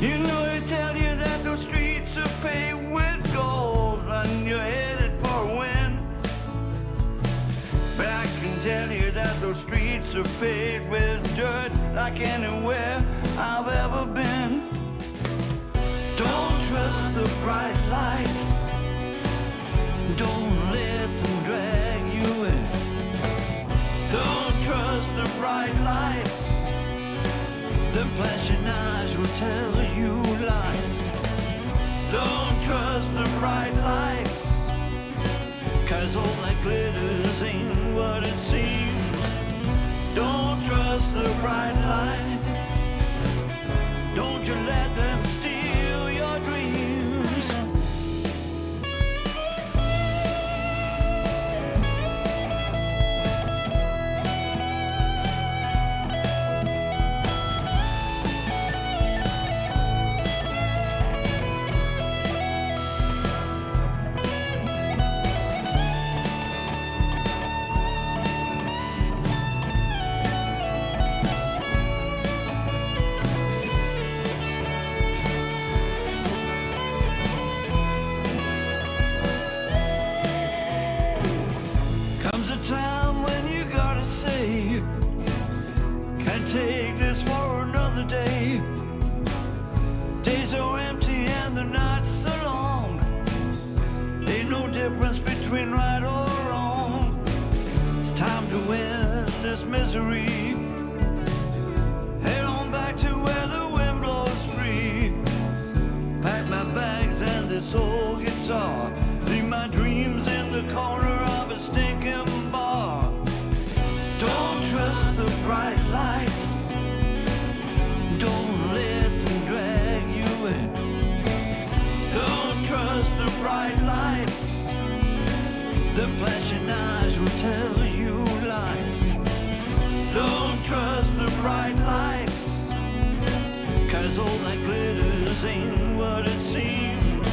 You know they tell you that those streets are paved with gold and you're headed for a win. But I can tell you that those streets are paved with dirt like anywhere I've ever been. Don't trust the bright lights, don't let them drag you in. Don't trust the bright lights, the flashing eyes will tell you lies. Don't trust the bright lights, 'cause all that glitters ain't what it seems. Don't trust the bright lights, don't you let them steal your dreams. Time when you gotta say, can't take this for another day. Days are empty and the nights are long. Ain't no difference between right or wrong. It's time to end this misery. Head on back to where the wind blows free. Pack my bags and this old guitar. Leave my dreams in the corner of a stinking bar. Don't trust the bright lights, don't let them drag you in. Don't trust the bright lights, the flashing eyes will tell you lies. Don't trust the bright lights, 'cause all that glitters ain't what it seems.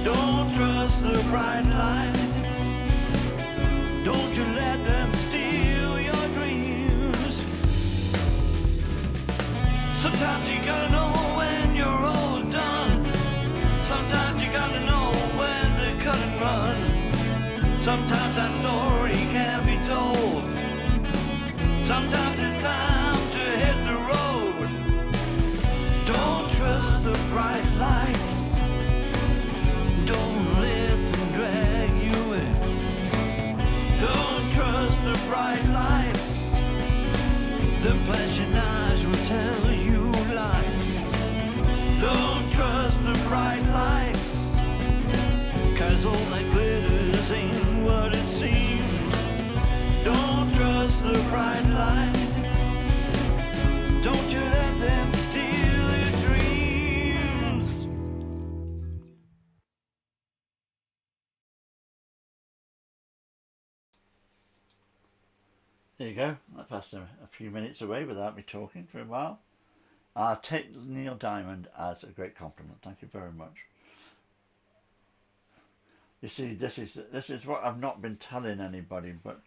Don't trust the bright lights, don't you let them steal your dreams. Sometimes you gotta know when you're all done. Sometimes you gotta Sometimes that story can be told. Sometimes it's time to hit the road. Don't trust the bright lights. Don't let them drag you in. Don't trust the bright lights. The flashing eyes will tell you lies. Don't trust the bright lights. 'Cause all that glitters ain't what it seems. Don't trust the bright lights. Don't you let them steal your dreams. There you go. I passed a few minutes away without me talking for a while. I'll take Neil Diamond as a great compliment. Thank you very much. You see, this is what I've not been telling anybody, but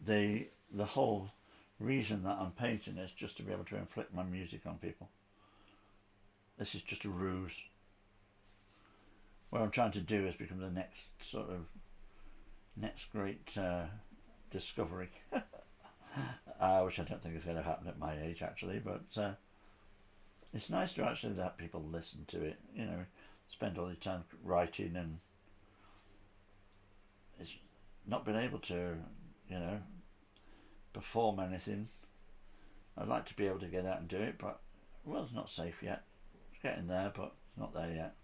the whole reason that I'm painting is just to be able to inflict my music on people. This is just a ruse. What I'm trying to do is become the next great discovery, which I don't think is going to happen at my age actually, but it's nice to actually let people listen to it. You know, spend all the time writing and it's not been able to, you know, perform anything. I'd like to be able to get out and do it, but well, it's not safe yet. It's getting there, but it's not there yet.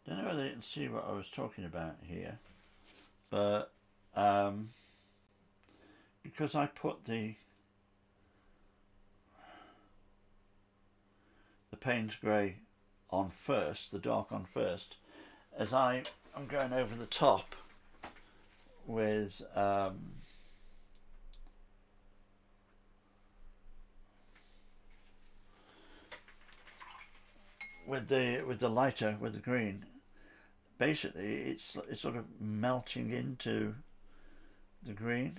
Don't know whether you can see what I was talking about here, but because I put the Payne's Grey on first, the dark on first, as I'm going over the top with the lighter, with the green. Basically, it's sort of melting into the green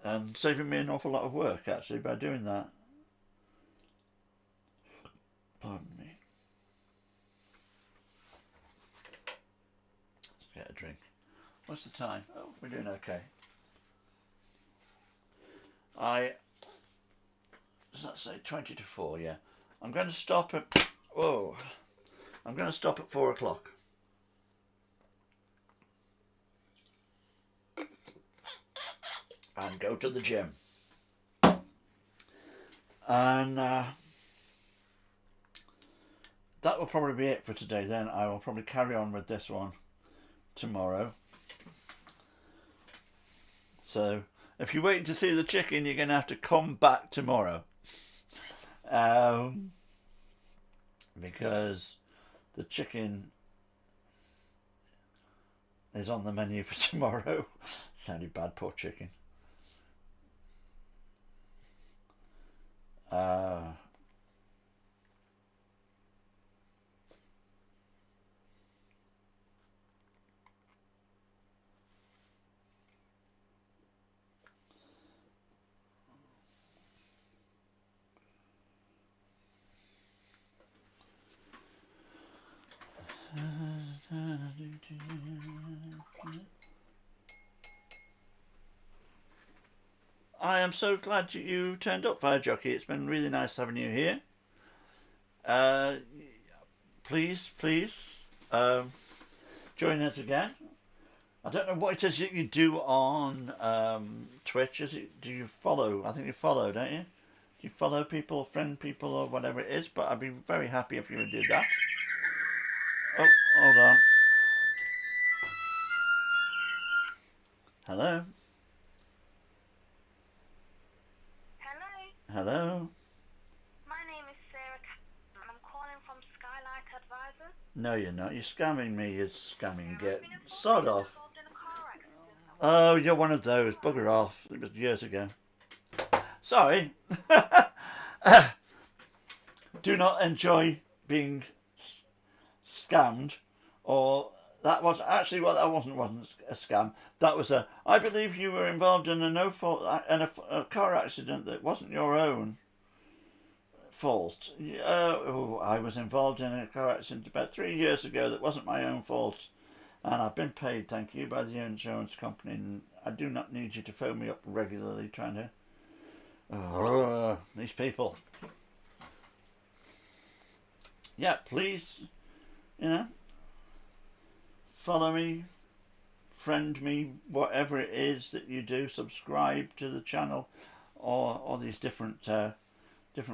and saving me an awful lot of work actually by doing that. Pardon me. Let's get a drink. What's the time? Oh, we're doing okay. Does that say 20 to 4? Yeah. I'm going to stop at... Whoa. I'm going to stop at 4 o'clock. And go to the gym. And that will probably be it for today then. I will probably carry on with this one tomorrow. So if you're waiting to see the chicken, you're going to have to come back tomorrow. Because the chicken is on the menu for tomorrow. Sounded bad, poor chicken. I am so glad you turned up, Fire Jockey. It's been really nice having you here. Please join us again. I don't know what it is that you do on Twitch. Do you follow? I think you follow, don't you? Do you follow people, friend people, or whatever it is? But I'd be very happy if you would do that. Oh, hold on. Hello? Hello, Hello? my name is Sarah advisor? No, you're not. You're scamming me. You're scamming. Get sod Been off. involved in a car accident. Oh, you're one of those. Bugger off. It was years ago. Sorry. Do not enjoy being scammed, or that was actually what that wasn't a scam. That was a. I believe you were involved in a no fault in a car accident that wasn't your own fault. I was involved in a car accident about 3 years ago that wasn't my own fault, and I've been paid, thank you, by the insurance company. And I do not need you to phone me up regularly trying to. These people. Yeah, please, follow me, friend me, whatever it is that you do. Subscribe to the channel, or these different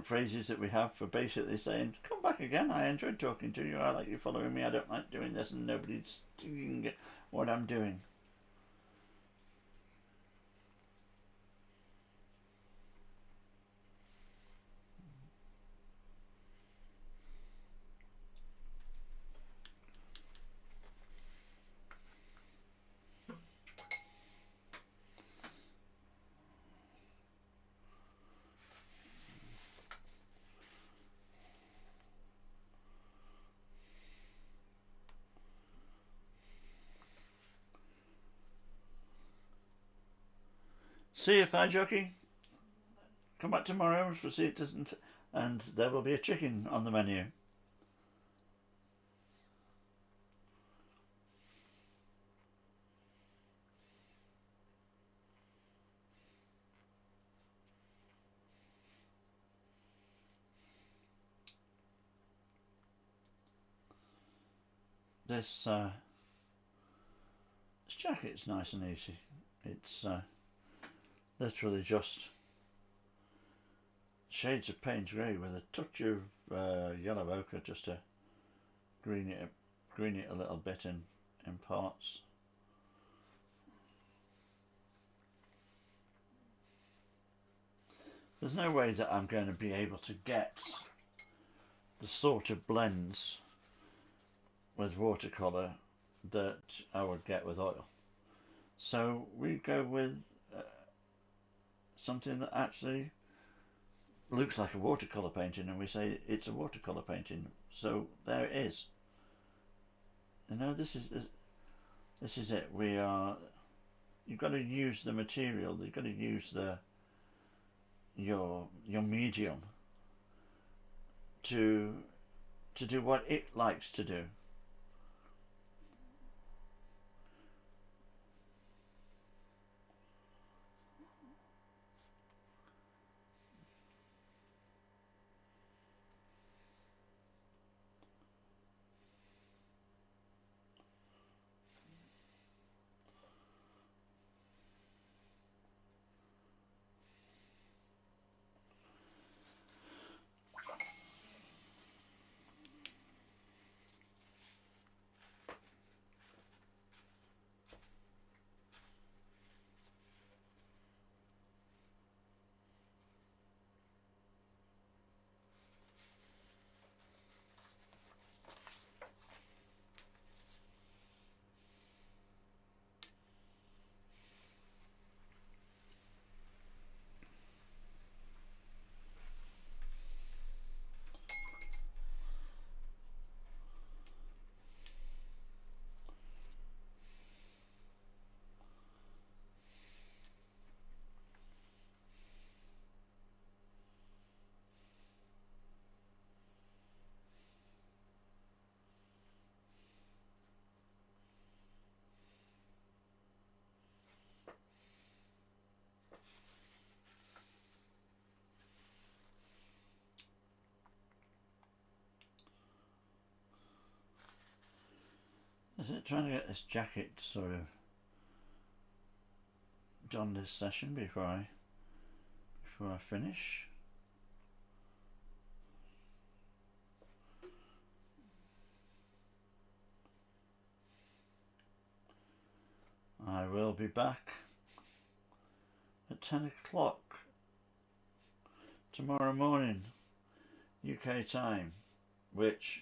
phrases that we have for basically saying, come back again, I enjoyed talking to you, I like you following me, I don't like doing this and nobody's doing what I'm doing. See you, fire jockey. Come back tomorrow to see it doesn't, and there will be a chicken on the menu. This jacket's nice and easy. It's literally just shades of Payne's grey with a touch of yellow ochre just to green it a little bit in parts. There's no way that I'm going to be able to get the sort of blends with watercolour that I would get with oil. So we go with something that actually looks like a watercolour painting, and we say it's a watercolour painting. So there it is. This is it. You've got to use the material. You've got to use your medium to do what it likes to do. Is it trying to get this jacket sort of done this session before I finish? I will be back at 10 o'clock tomorrow morning UK time, which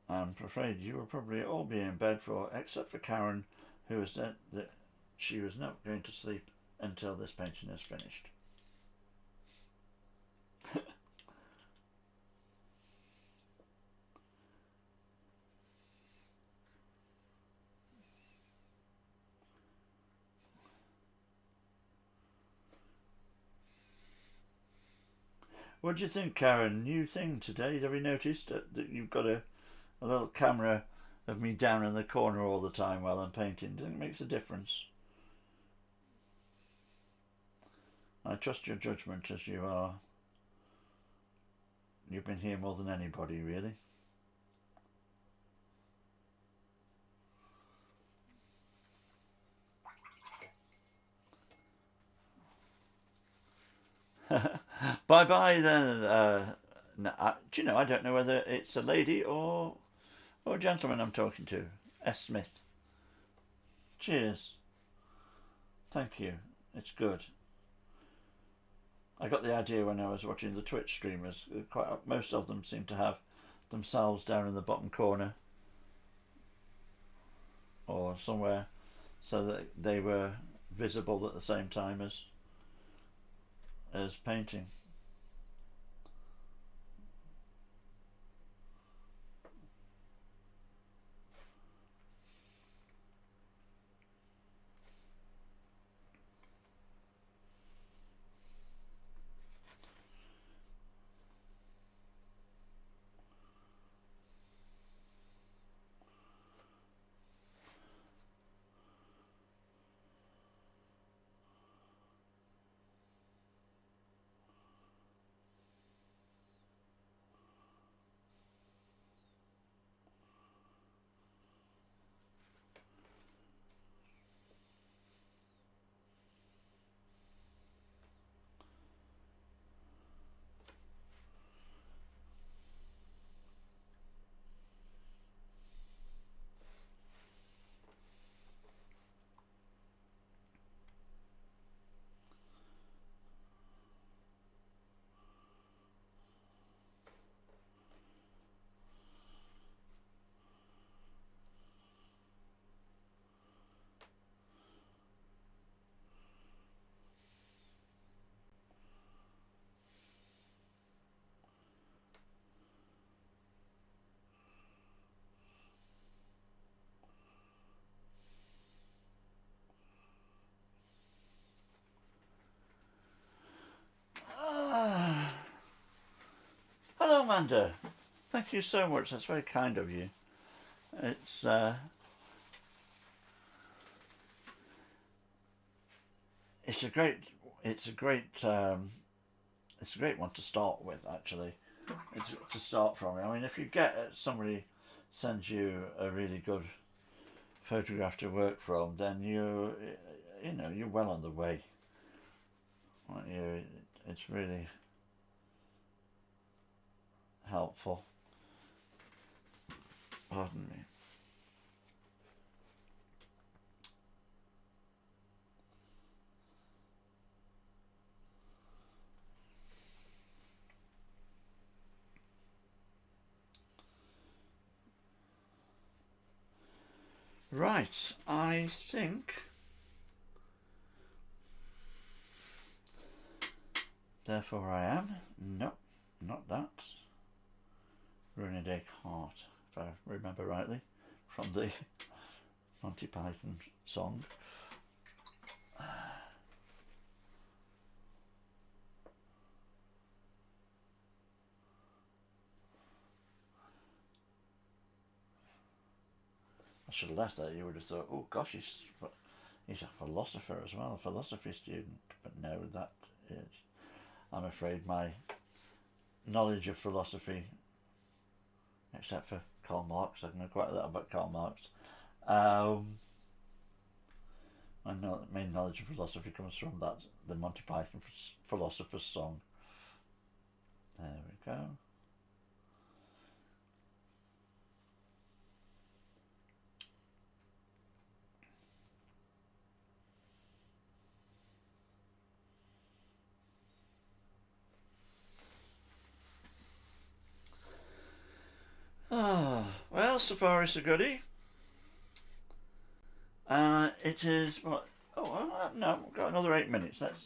I'm afraid you will probably all be in bed except for Karen, who has said that she was not going to sleep until this painting is finished. What do you think, Karen? New thing today? Have you noticed that you've got a little camera of me down in the corner all the time while I'm painting? Do you think it makes a difference? I trust your judgment, as you've been here more than anybody, really. Bye bye then. Do you know, I don't know whether it's a lady or a gentleman I'm talking to. S. Smith. Cheers. Thank you. It's good. I got the idea when I was watching the Twitch streamers. Most of them seem to have themselves down in the bottom corner or somewhere, so that they were visible at the same time as painting. Hello, Amanda. Thank you so much. That's very kind of you. It's a great one to start with. Actually, it's to start from. I mean, if you get somebody sends you a really good photograph to work from, then you're well on the way. It's really helpful. Pardon me. Right, I think therefore I am. Nope, not that. Rene Descartes, if I remember rightly, from the Monty Python song. I should have left that. You would have thought, oh gosh, he's a philosopher as well, a philosophy student. But no, that is, I'm afraid, my knowledge of philosophy, except for Karl Marx, I know quite a lot about Karl Marx. My main knowledge of philosophy comes from the Monty Python philosopher's song. There we go. Well, so far is a goodie. It is what? Oh no, we've got another 8 minutes. Let's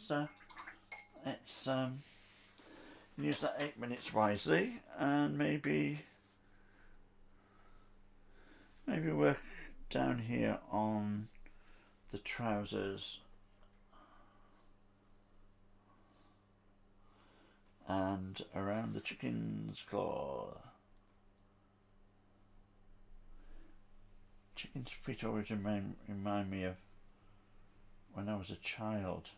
use that 8 minutes wisely, and maybe work down here on the trousers and around the chicken's claw. Chicken's feet always remind me of when I was a child.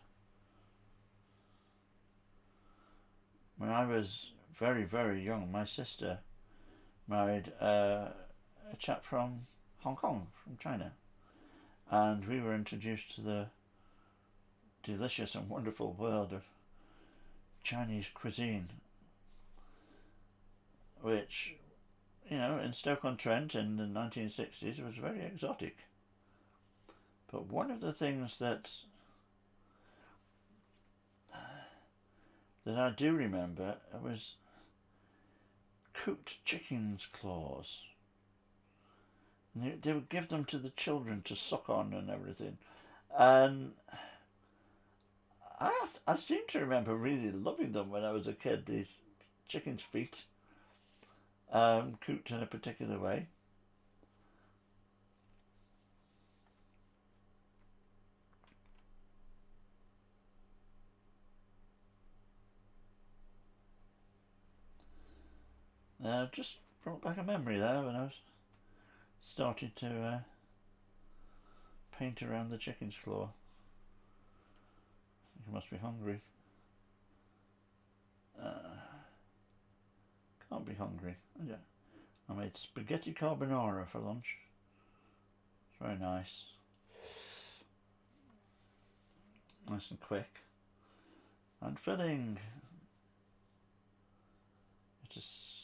When I was very, very young, my sister married a chap from Hong Kong, from China, and we were introduced to the delicious and wonderful world of Chinese cuisine, which, you know, in Stoke-on-Trent in the 1960s was very exotic. But one of the things that I do remember was cooked chicken's claws. And they would give them to the children to suck on and everything. And I seem to remember really loving them when I was a kid, these chicken's feet, cooked in a particular way. Just brought back a memory there when I was started to paint around the chicken's claw. I think I must be hungry. Can't be hungry. I made spaghetti carbonara for lunch. It's very nice. Nice and quick. And filling. It is.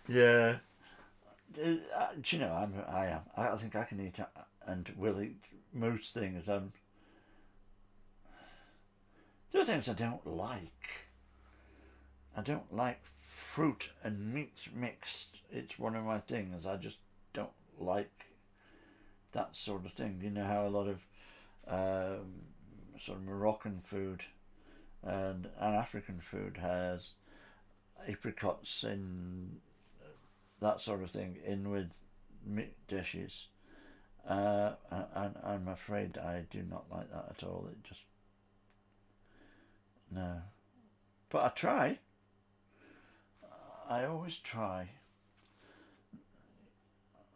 Yeah. Do you know, I am. I think I can eat and will eat most things. There are things I don't like. I don't like fruit and meat mixed. It's one of my things. I just don't like that sort of thing. You know how a lot of sort of Moroccan food and African food has apricots and that sort of thing in with meat dishes, and I'm afraid I do not like that at all. It just, no. But I try. I always try.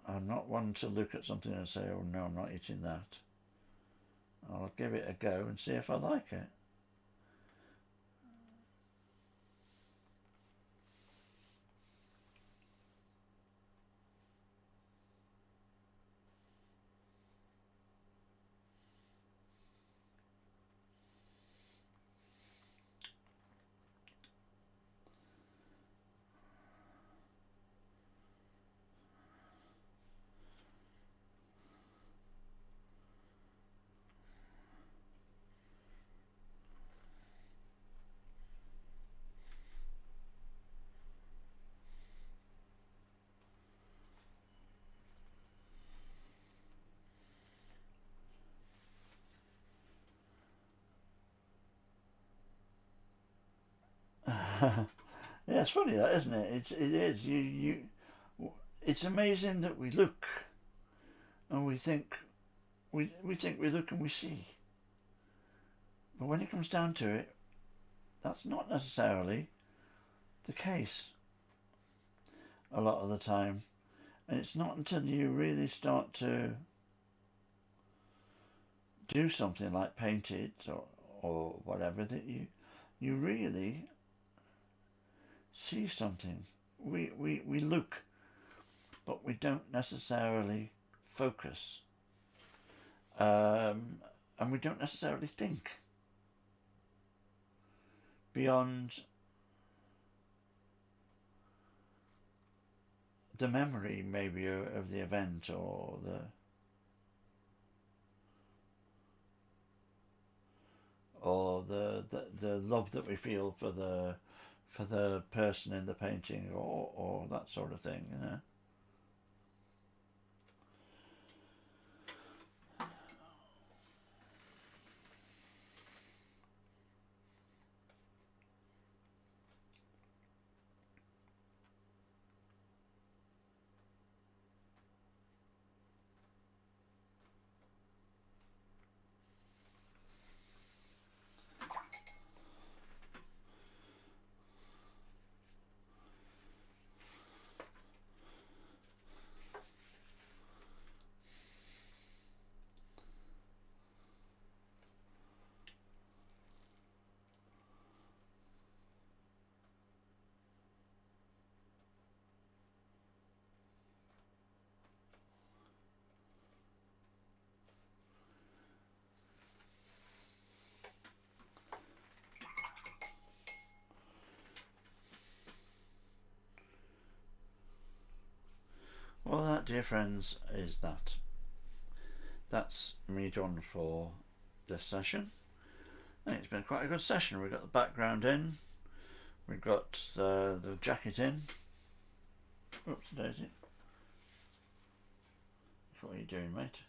I'm not one to look at something and say, oh no, I'm not eating that. I'll give it a go and see if I like it. Yeah, it's funny that, isn't it? It is. It's amazing that we look and we think we look and we see. But when it comes down to it, that's not necessarily the case a lot of the time. And it's not until you really start to do something like paint it or whatever that you really see something. We look, but we don't necessarily focus. And we don't necessarily think beyond the memory maybe of the event or the love that we feel for the person in the painting or that sort of thing, you know. Well, that, dear friends, is that. That's me done for this session. I think it's been quite a good session. We've got the background in, we've got the jacket in. Oops, daisy. What are you doing, mate?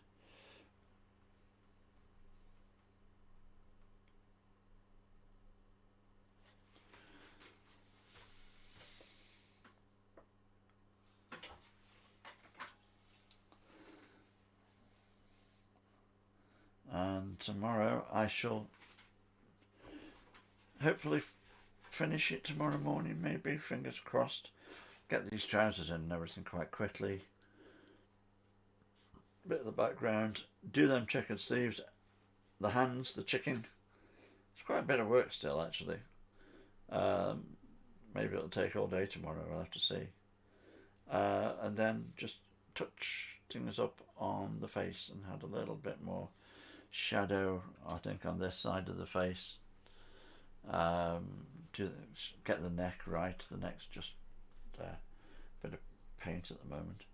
And tomorrow I shall hopefully finish it tomorrow morning, maybe, fingers crossed. Get these trousers in and everything quite quickly. Bit of the background, do them checkered sleeves, the hands, the chicken. It's quite a bit of work still, actually. Maybe it'll take all day tomorrow, I'll have to see. And then just touch things up on the face and add a little bit more shadow, I think, on this side of the face, to get the neck right. The neck's just a bit of paint at the moment,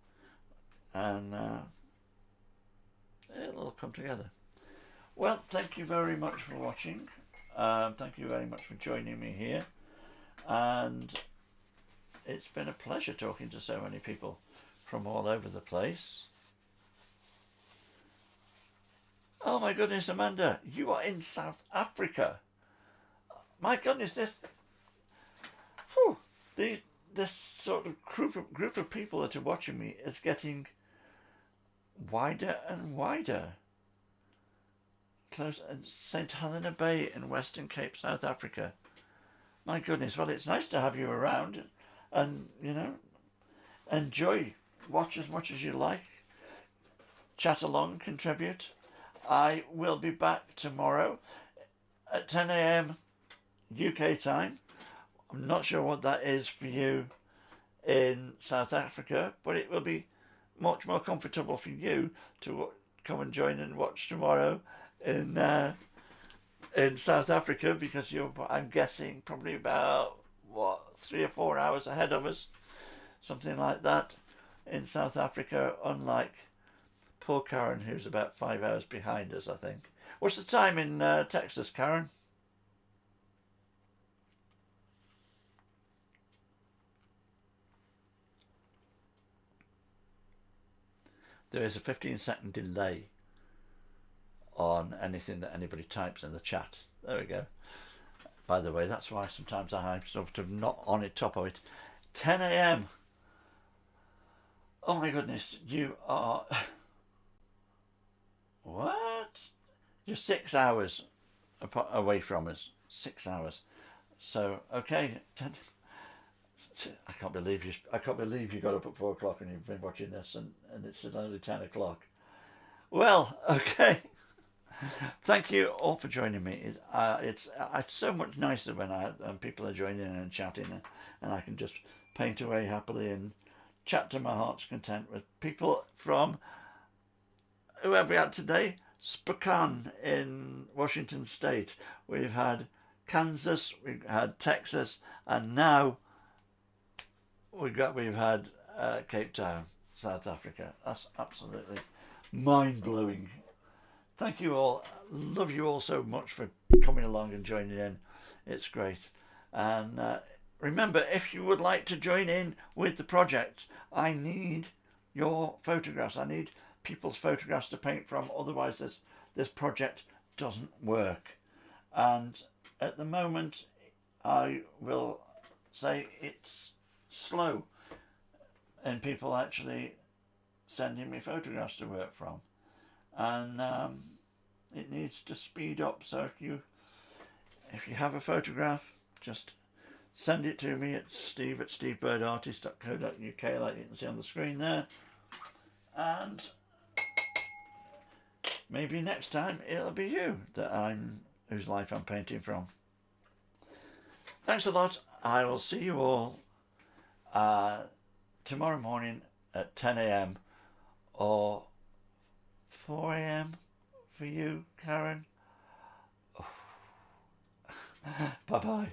and it'll come together. Well, thank you very much for watching. Thank you very much for joining me here, and it's been a pleasure talking to so many people from all over the place. Oh my goodness, Amanda, you are in South Africa. My goodness, this sort of group of people that are watching me is getting wider and wider. Close at St Helena Bay in Western Cape, South Africa. My goodness, well, it's nice to have you around, and you know, enjoy, watch as much as you like, chat along, contribute. I will be back tomorrow at 10 a.m. UK time. I'm not sure what that is for you in South Africa, but it will be much more comfortable for you to come and join and watch tomorrow in South Africa, because you're, I'm guessing, probably about 3 or 4 hours ahead of us, something like that, in South Africa, unlike poor Karen, who's about 5 hours behind us, I think. What's the time in Texas, Karen? There is a 15-second delay on anything that anybody types in the chat. There we go. By the way, that's why sometimes I have sort of not on it, top of it. 10 a.m. Oh my goodness, you are What? You're 6 hours away from us. 6 hours. So okay. I can't believe you got up at 4 o'clock and you've been watching this, and it's only 10 o'clock. Well, okay. Thank you all for joining me. It's so much nicer when people are joining in and chatting, and I can just paint away happily and chat to my heart's content with people from whoever we had today. Spokane in Washington State. We've had Kansas, we've had Texas, and now we've had Cape Town, South Africa. That's absolutely mind-blowing. Thank you all. Love you all so much for coming along and joining in. It's great. And remember, if you would like to join in with the project, I need your photographs. I need people's photographs to paint from. Otherwise, this project doesn't work. And at the moment, I will say it's slow in people actually sending me photographs to work from. And it needs to speed up. So if you have a photograph, just send it to me at steve@stevebirdartist.co.uk, like you can see on the screen there. And maybe next time it'll be you whose life I'm painting from. Thanks a lot. I will see you all tomorrow morning at 10 a.m. or 4 a.m. for you, Karen. Oh. Bye-bye.